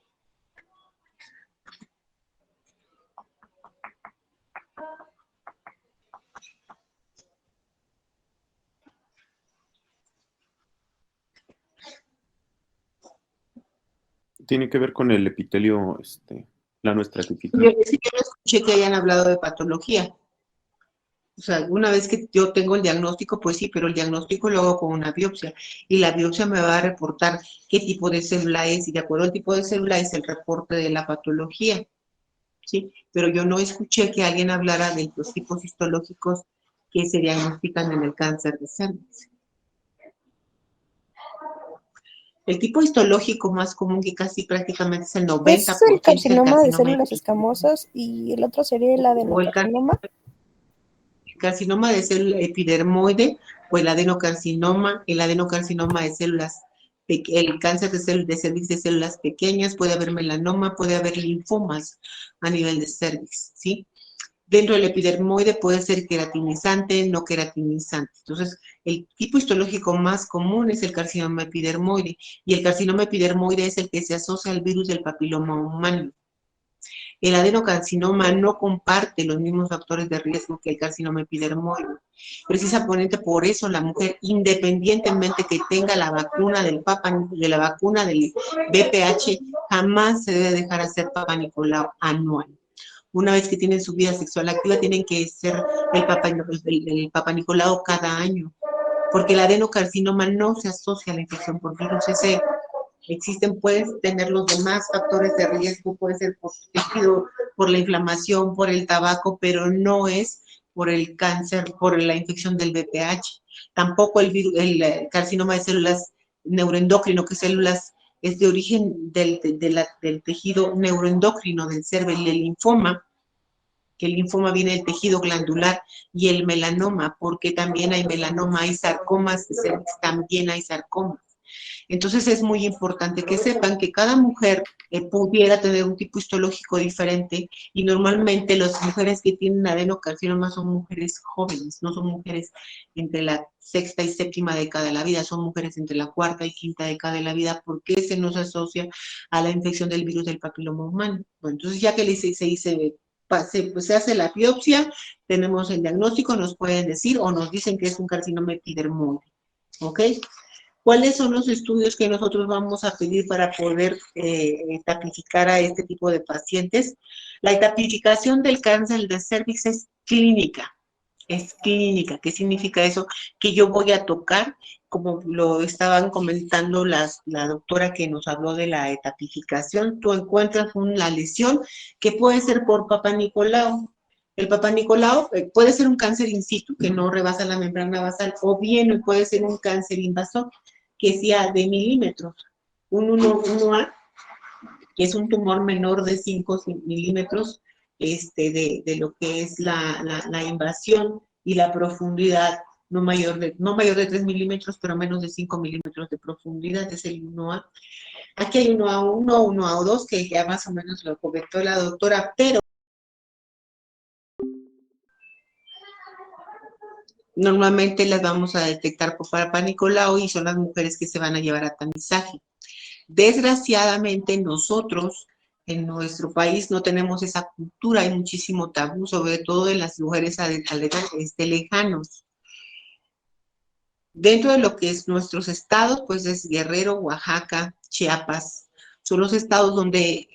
Tiene que ver con el epitelio plano estratigráfico. Yo no escuché que hayan hablado de patología. O sea, una vez que yo tengo el diagnóstico, pues sí, pero el diagnóstico lo hago con una biopsia. Y la biopsia me va a reportar qué tipo de célula es, y de acuerdo al tipo de célula es el reporte de la patología. ¿Sí? Pero yo no escuché que alguien hablara de los tipos histológicos que se diagnostican en el cáncer de cervix. El tipo histológico más común, que casi prácticamente es el 90%. Es el carcinoma de células escamosas y el otro sería el adenocarcinoma. El carcinoma de célula epidermoide o el adenocarcinoma de células, el cáncer de cervix de células pequeñas, puede haber melanoma, puede haber linfomas a nivel de cervix, ¿sí? Dentro del epidermoide puede ser queratinizante, no queratinizante. Entonces, el tipo histológico más común es el carcinoma epidermoide, y el carcinoma epidermoide es el que se asocia al virus del papiloma humano. El adenocarcinoma no comparte los mismos factores de riesgo que el carcinoma epidermoide. Precisamente por eso la mujer, independientemente que tenga la vacuna del VPH, jamás se debe dejar hacer Papa Nicolau anual. Una vez que tienen su vida sexual activa, tienen que hacer el Papa Nicolau cada año, porque el adenocarcinoma no se asocia a la infección por virus. Existen, puedes tener los demás factores de riesgo, puede ser por la inflamación, por el tabaco, pero no es por el cáncer, por la infección del VPH. Tampoco el carcinoma de células neuroendocrino, que células es de origen del tejido neuroendocrino del cerebro, y el linfoma, que el linfoma viene del tejido glandular, y el melanoma, porque también hay melanoma, hay sarcomas, también hay sarcomas. Entonces es muy importante que sepan que cada mujer pudiera tener un tipo histológico diferente, y normalmente las mujeres que tienen adenocarcinoma son mujeres jóvenes, no son mujeres entre la sexta y séptima década de la vida, son mujeres entre la cuarta y quinta década de la vida, porque se nos asocia a la infección del virus del papiloma humano. Bueno, entonces ya que se hace la biopsia, tenemos el diagnóstico, nos pueden decir o nos dicen que es un carcinoma epidermoide, ¿ok? ¿Cuáles son los estudios que nosotros vamos a pedir para poder etapificar a este tipo de pacientes? La etapificación del cáncer de cervix es clínica. Es clínica. ¿Qué significa eso? Que yo voy a tocar, como lo estaban comentando la doctora que nos habló de la etapificación, tú encuentras la lesión que puede ser por Papa Nicolau. El Papa Nicolau puede ser un cáncer in situ que no rebasa la membrana basal, o bien puede ser un cáncer invasor que sea de milímetros. Un 1A, que es un tumor menor de 5 milímetros de lo que es la invasión, y la profundidad no mayor de 3 milímetros, pero menos de 5 milímetros de profundidad, es el 1A. Aquí hay 1A1, 1A2, que ya más o menos lo comentó la doctora, pero normalmente las vamos a detectar por Papa Nicolau, y son las mujeres que se van a llevar a tamizaje. Desgraciadamente nosotros en nuestro país no tenemos esa cultura, hay muchísimo tabú, sobre todo en las mujeres lejanos. Dentro de lo que es nuestros estados, pues es Guerrero, Oaxaca, Chiapas, son los estados donde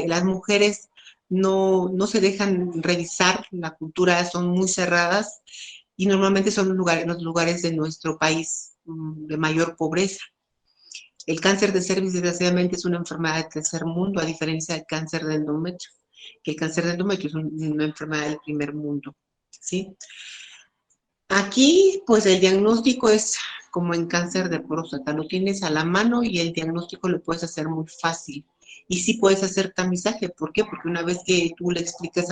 las mujeres no se dejan revisar, la cultura son muy cerradas, y normalmente son los lugares de nuestro país de mayor pobreza. El cáncer de cervix, desgraciadamente, es una enfermedad de tercer mundo, a diferencia del cáncer de endometrio, que el cáncer de endometrio es una enfermedad del primer mundo, ¿sí? Aquí, pues el diagnóstico es como en cáncer de próstata, lo tienes a la mano y el diagnóstico lo puedes hacer muy fácil. Y sí puedes hacer tamizaje, ¿por qué? Porque una vez que tú le expliques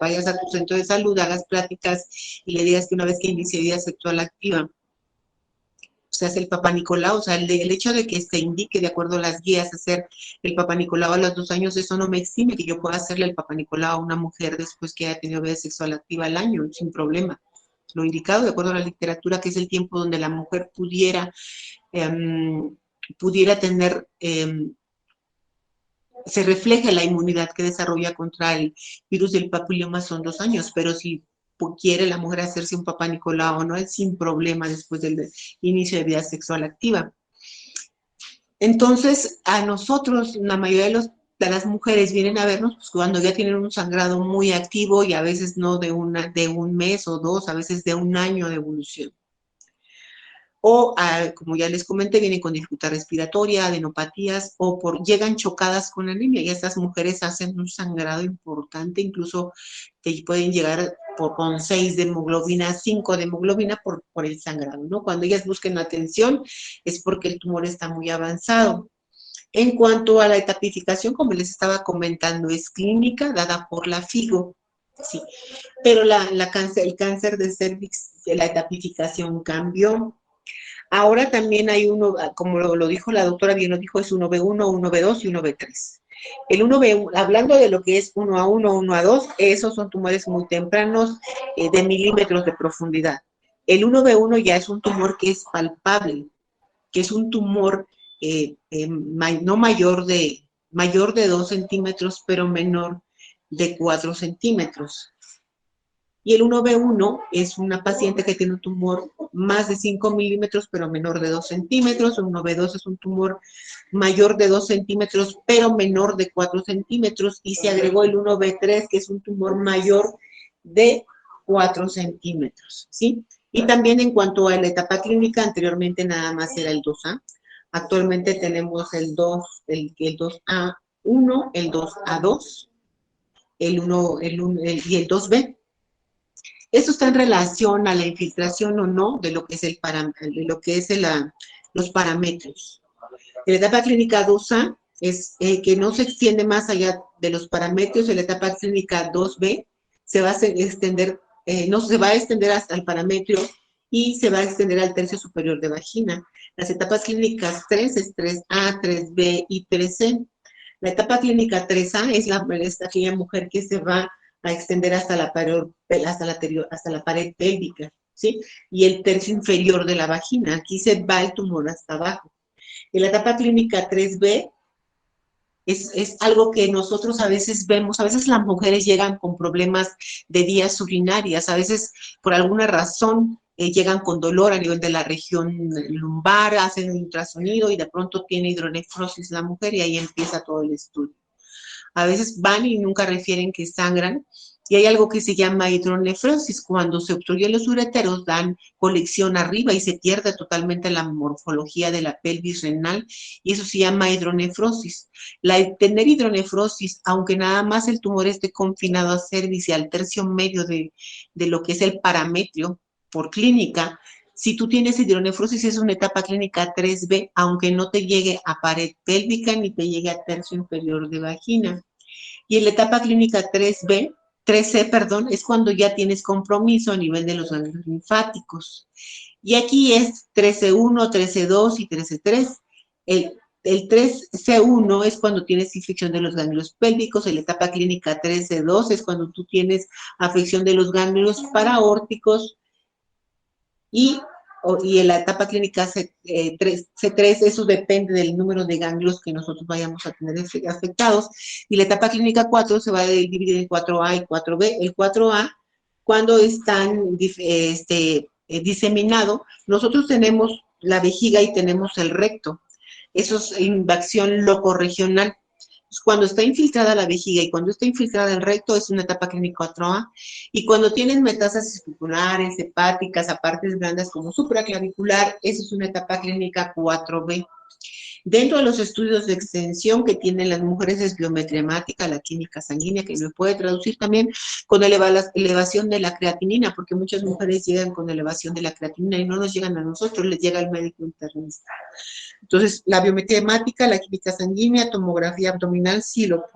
vayas a tu centro de salud, hagas pláticas y le digas que una vez que inicie vida sexual activa, se hace el Papa Nicolau, o sea, el hecho de que se indique de acuerdo a las guías hacer el Papa Nicolau a los 2 años, eso no me exime que yo pueda hacerle el Papa Nicolau a una mujer después que haya tenido vida sexual activa al año, sin problema. Lo indicado de acuerdo a la literatura, que es el tiempo donde la mujer pudiera tener, se refleja la inmunidad que desarrolla contra el virus del papiloma, son 2 años, pero si quiere la mujer hacerse un Papa Nicolau o no, es sin problema después del inicio de vida sexual activa. Entonces, a nosotros, la mayoría de las mujeres vienen a vernos pues, cuando ya tienen un sangrado muy activo, y a veces no de un mes o 2, a veces de 1 año de evolución. O, como ya les comenté, vienen con dificultad respiratoria, adenopatías, o llegan chocadas con anemia, y estas mujeres hacen un sangrado importante, incluso te pueden llegar con 6 de hemoglobina, 5 de hemoglobina por el sangrado, ¿no? Cuando ellas busquen atención es porque el tumor está muy avanzado. En cuanto a la etapificación, como les estaba comentando, es clínica dada por la FIGO, sí, pero el cáncer de cervix, la etapificación cambió. Ahora también hay uno, como lo dijo la doctora, bien lo dijo, es 1B1, 1B2 y 1B3. El 1B1, hablando de lo que es 1A1, 1A2, esos son tumores muy tempranos, de milímetros de profundidad. El 1B1 ya es un tumor que es palpable, que es un tumor no mayor de mayor de 2 centímetros, pero menor de 4 centímetros. Y el 1B1 es una paciente que tiene un tumor más de 5 milímetros, pero menor de 2 centímetros. El 1B2 es un tumor mayor de 2 centímetros, pero menor de 4 centímetros. Y se agregó el 1B3, que es un tumor mayor de 4 centímetros, ¿sí? Y también en cuanto a la etapa clínica, anteriormente nada más era el 2A. Actualmente tenemos el 2A1, el 2A2, y el 2B. Esto está en relación a la infiltración o no de lo que es los parámetros. En la etapa clínica 2A es que no se extiende más allá de los parámetros. En la etapa clínica 2B se va a extender, no se va a extender hasta el parámetro y se va a extender al tercio superior de vagina. Las etapas clínicas 3 es 3A, 3B y 3C. La etapa clínica 3A es aquella mujer que se va a extender hasta la pared pélvica, ¿sí? Y el tercio inferior de la vagina. Aquí se va el tumor hasta abajo. En la etapa clínica 3B es algo que nosotros a veces vemos. A veces las mujeres llegan con problemas de vías urinarias, a veces por alguna razón llegan con dolor a nivel de la región lumbar, hacen un ultrasonido y de pronto tiene hidronefrosis la mujer y ahí empieza todo el estudio. A veces van y nunca refieren que sangran, y hay algo que se llama hidronefrosis. Cuando se obstruyen los ureteros, dan colección arriba y se pierde totalmente la morfología de la pelvis renal, y eso se llama hidronefrosis. Tener hidronefrosis, aunque nada más el tumor esté confinado a cervix y al tercio medio de lo que es el parametrio por clínica, si tú tienes hidronefrosis es una etapa clínica 3B, aunque no te llegue a pared pélvica ni te llegue a tercio inferior de vagina. Y en la etapa clínica 3C, es cuando ya tienes compromiso a nivel de los ganglios linfáticos. Y aquí es 13C1, 13C2 y 13C3. El 3C1 es cuando tienes infección de los ganglios pélvicos. En la etapa clínica 13C2 es cuando tú tienes afección de los ganglios paraórticos. Y en la etapa clínica C3, eso depende del número de ganglios que nosotros vayamos a tener afectados. Y la etapa clínica 4 se va a dividir en 4A y 4B. El 4A, cuando están diseminado, nosotros tenemos la vejiga y tenemos el recto. Eso es invasión locorregional. Cuando está infiltrada la vejiga y cuando está infiltrada el recto es una etapa clínica 4A, y cuando tienen metástasis pulmonares, hepáticas, a partes blandas como supraclavicular, esa es una etapa clínica 4B. Dentro de los estudios de extensión que tienen las mujeres es biometría hemática, la química sanguínea, que se puede traducir también con elevación de la creatinina, porque muchas mujeres llegan con elevación de la creatinina y no nos llegan a nosotros, les llega al médico internista. Entonces, la biometría hemática, la química sanguínea, tomografía abdominal, sí lo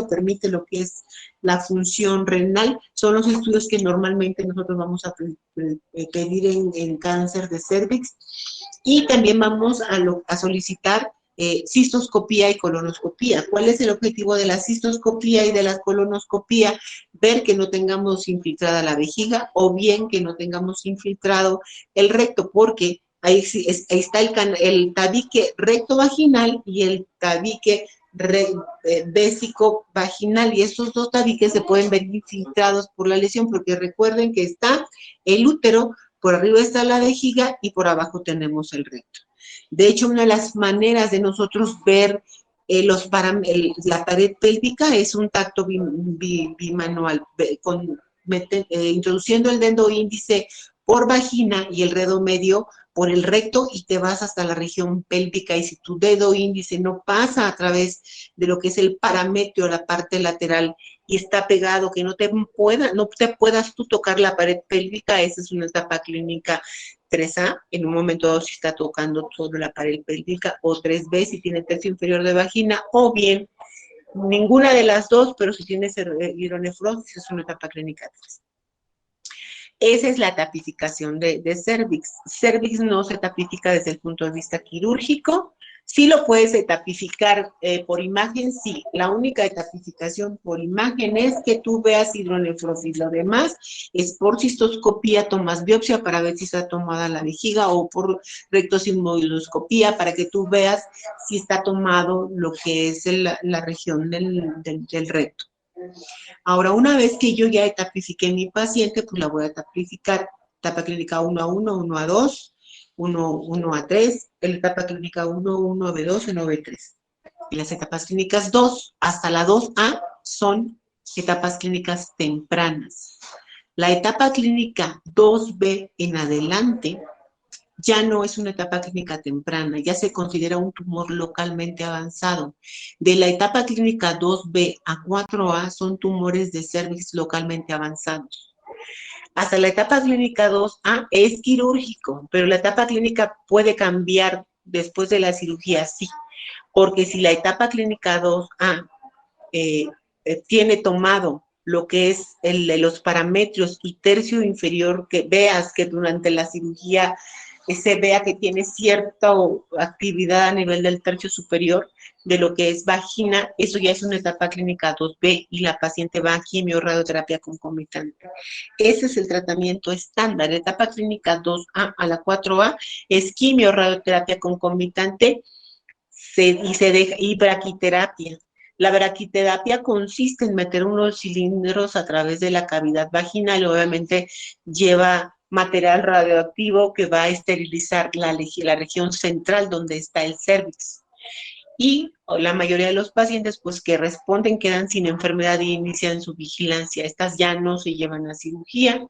permite lo que es la función renal. Son los estudios que normalmente nosotros vamos a pedir en cáncer de cervix. Y también vamos a solicitar cistoscopía y colonoscopía. ¿Cuál es el objetivo de la cistoscopía y de la colonoscopía? Ver que no tengamos infiltrada la vejiga o bien que no tengamos infiltrado el recto, porque ahí está el tabique recto vaginal y el tabique vésico vaginal, y estos dos tabiques se pueden ver infiltrados por la lesión, porque recuerden que está el útero, por arriba está la vejiga y por abajo tenemos el recto. De hecho, una de las maneras de nosotros ver la pared pélvica es un tacto bimanual, introduciendo el dedo índice por vagina y el dedo medio por el recto, y te vas hasta la región pélvica, y si tu dedo índice no pasa a través de lo que es el parametrio, la parte lateral, y está pegado, que no te puedas tú tocar la pared pélvica, esa es una etapa clínica 3A, en un momento dado si está tocando sobre la pared pélvica, o 3B si tiene tercio inferior de vagina, o bien ninguna de las dos, pero si tienes hidronefrosis es una etapa clínica 3. Esa es la tapificación de cervix. Cervix no se tapifica desde el punto de vista quirúrgico, Sí lo puedes etapificar por imagen, sí. La única etapificación por imagen es que tú veas hidronefrosis. Lo demás es por cistoscopía, tomas biopsia para ver si está tomada la vejiga o por rectosigmoidoscopía para que tú veas si está tomado lo que es la región del recto. Ahora, una vez que yo ya etapifiqué mi paciente, pues la voy a etapificar. Etapa clínica 1A1, 1A2, 1A3, la etapa clínica 1, 1B2, 1B3. Y las etapas clínicas 2 hasta la 2A son etapas clínicas tempranas. La etapa clínica 2B en adelante ya no es una etapa clínica temprana, ya se considera un tumor localmente avanzado. De la etapa clínica 2B a 4A son tumores de cervix localmente avanzados. Hasta la etapa clínica 2A es quirúrgico, pero la etapa clínica puede cambiar después de la cirugía, sí, porque si la etapa clínica 2A tiene tomado lo que es los parámetros y tercio inferior, que veas que durante la cirugía se vea que tiene cierta actividad a nivel del tercio superior de lo que es vagina, eso ya es una etapa clínica 2B y la paciente va a quimio-radioterapia concomitante. Ese es el tratamiento estándar. La etapa clínica 2A a la 4A es quimio-radioterapia concomitante y braquiterapia. La braquiterapia consiste en meter unos cilindros a través de la cavidad vaginal, obviamente lleva material radioactivo que va a esterilizar la región central donde está el cérvix. Y la mayoría de los pacientes pues que responden quedan sin enfermedad y inician su vigilancia. Estas ya no se llevan a cirugía.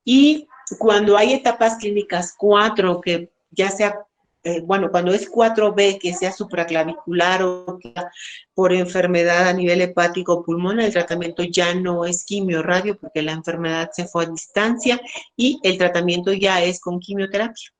Y cuando hay etapas clínicas 4, que ya sea cuando es 4B, que sea supraclavicular o que sea por enfermedad a nivel hepático o pulmonar, el tratamiento ya no es quimio-radio porque la enfermedad se fue a distancia y el tratamiento ya es con quimioterapia.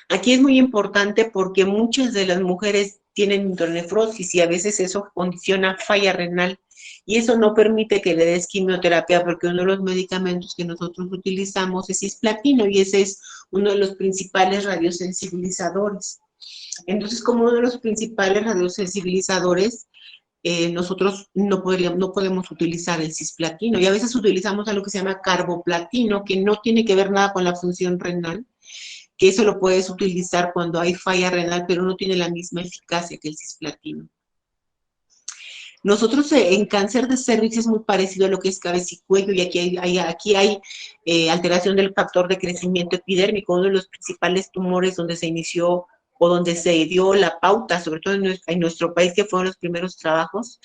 Aquí es muy importante porque muchas de las mujeres tienen hidronefrosis y a veces eso condiciona falla renal y eso no permite que le des quimioterapia porque uno de los medicamentos que nosotros utilizamos es cisplatino y ese es uno de los principales radiosensibilizadores. Entonces, como uno de los principales radiosensibilizadores, nosotros no podemos utilizar el cisplatino y a veces utilizamos algo que se llama carboplatino que no tiene que ver nada con la función renal, que eso lo puedes utilizar cuando hay falla renal, pero no tiene la misma eficacia que el cisplatino. Nosotros en cáncer de cervix es muy parecido a lo que es cabeza y cuello, y aquí hay alteración del factor de crecimiento epidérmico, uno de los principales tumores donde se inició o donde se dio la pauta, sobre todo en nuestro país, que fueron los primeros trabajos,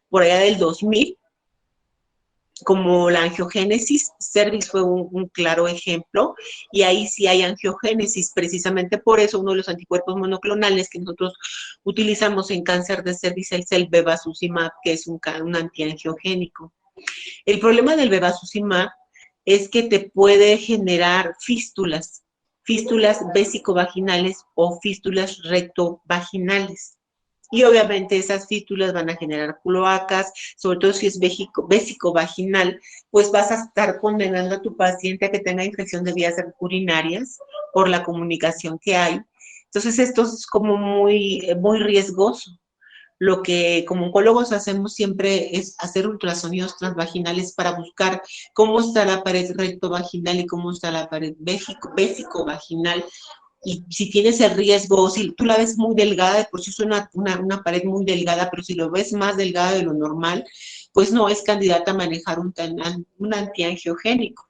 por allá del 2000, como la angiogénesis, cervix fue un claro ejemplo, y ahí sí hay angiogénesis, precisamente por eso uno de los anticuerpos monoclonales que nosotros utilizamos en cáncer de cervix es el bevacizumab, que es un antiangiogénico. El problema del bevacizumab es que te puede generar fístulas vésico-vaginales o fístulas rectovaginales. Y obviamente esas fístulas van a generar cloacas, sobre todo si es vésico-vaginal, pues vas a estar condenando a tu paciente a que tenga infección de vías urinarias por la comunicación que hay. Entonces esto es como muy riesgoso. Lo que como oncólogos hacemos siempre es hacer ultrasonidos transvaginales para buscar cómo está la pared rectovaginal y cómo está la pared vésico-vaginal. Y si tienes el riesgo, si tú la ves muy delgada, de por sí es una pared muy delgada, pero si lo ves más delgada de lo normal, pues no es candidata a manejar un antiangiogénico.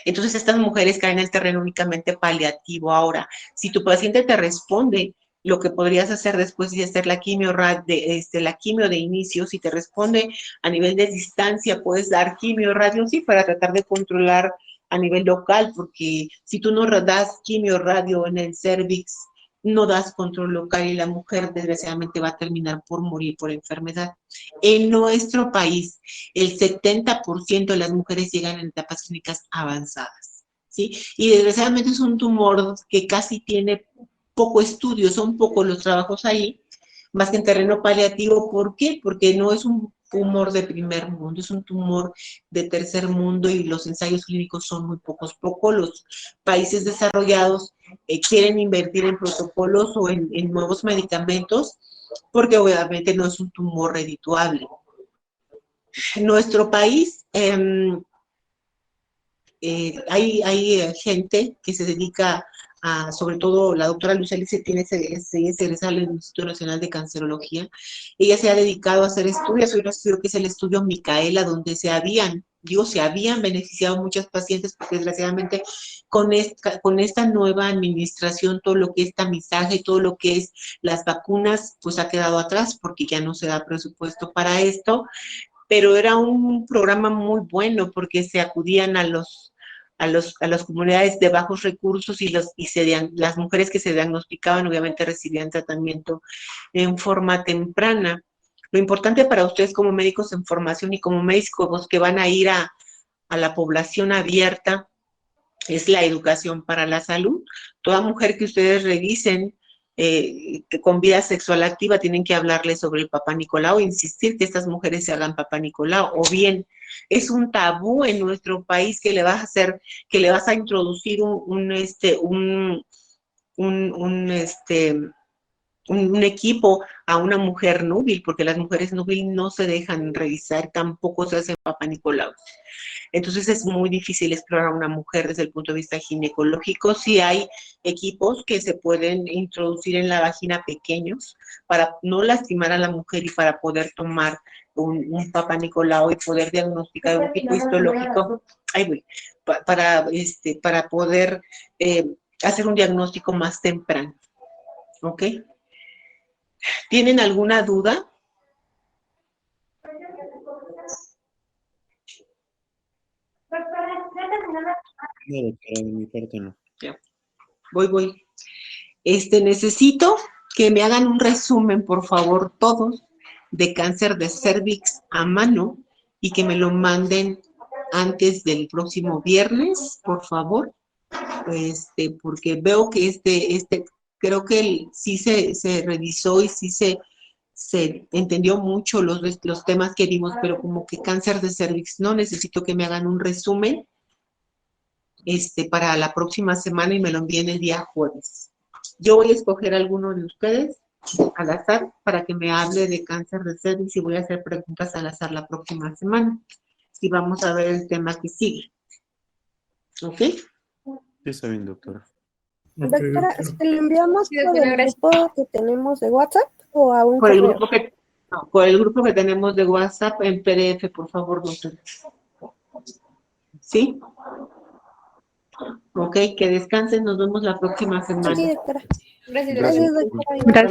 Entonces estas mujeres caen en el terreno únicamente paliativo. Ahora, si tu paciente te responde, lo que podrías hacer después de hacer la quimio de inicio, si te responde a nivel de distancia, puedes dar quimio radio, sí, para tratar de controlar a nivel local, porque si tú no das quimio radio en el cervix, no das control local y la mujer desgraciadamente va a terminar por morir por enfermedad. En nuestro país, el 70% de las mujeres llegan en etapas clínicas avanzadas, ¿sí? Y desgraciadamente es un tumor que casi tiene poco estudio, son pocos los trabajos ahí, más que en terreno paliativo. ¿Por qué? Porque no es un tumor de primer mundo, es un tumor de tercer mundo y los ensayos clínicos son muy pocos. Los países desarrollados quieren invertir en protocolos o en nuevos medicamentos porque obviamente no es un tumor redituable. En nuestro país hay gente que se dedica a, sobre todo la doctora Luz Alice es egresada del Instituto Nacional de Cancerología. Ella se ha dedicado a hacer estudios, hay un estudio que es el estudio Micaela, donde se habían beneficiado muchas pacientes, porque desgraciadamente con esta nueva administración, todo lo que es tamizaje, todo lo que es las vacunas, pues ha quedado atrás, porque ya no se da presupuesto para esto, pero era un programa muy bueno, porque se acudían a las comunidades de bajos recursos y las mujeres que se diagnosticaban obviamente recibían tratamiento en forma temprana. Lo importante para ustedes como médicos en formación y como médicos que van a ir a la población abierta es la educación para la salud. Toda mujer que ustedes revisen que con vida sexual activa tienen que hablarles sobre el Papá Nicolau, insistir que estas mujeres se hagan Papá Nicolau, o bien es un tabú en nuestro país que le vas a introducir un equipo a una mujer núbil, porque las mujeres núbil no se dejan revisar, tampoco se hacen Papá Nicolau. Entonces es muy difícil explorar a una mujer desde el punto de vista ginecológico. Sí hay equipos que se pueden introducir en la vagina pequeños para no lastimar a la mujer y para poder tomar un Papá Nicolau y poder diagnosticar un pico histológico, para poder hacer un diagnóstico más temprano. ¿Ok? ¿Tienen alguna duda? No, doctora, de mi parte no. Ya. Voy. Necesito que me hagan un resumen, por favor, todos, de cáncer de cervix a mano y que me lo manden antes del próximo viernes, por favor. Porque veo que creo que sí se revisó y sí se entendió mucho los temas que vimos, pero como que cáncer de cervix no, necesito que me hagan un resumen para la próxima semana y me lo envíen el día jueves. Yo voy a escoger a alguno de ustedes al azar para que me hable de cáncer de cervix y voy a hacer preguntas al azar la próxima semana. Y vamos a ver el tema que sigue. ¿Ok? Sí, está bien, doctora. Doctora, ¿se lo enviamos por el grupo que tenemos de WhatsApp o a un Por el correo? grupo que tenemos de WhatsApp en PDF, por favor, doctora. ¿Sí? Ok, que descansen, nos vemos la próxima semana. Sí, doctora. Gracias, Gracias. Gracias, doctora.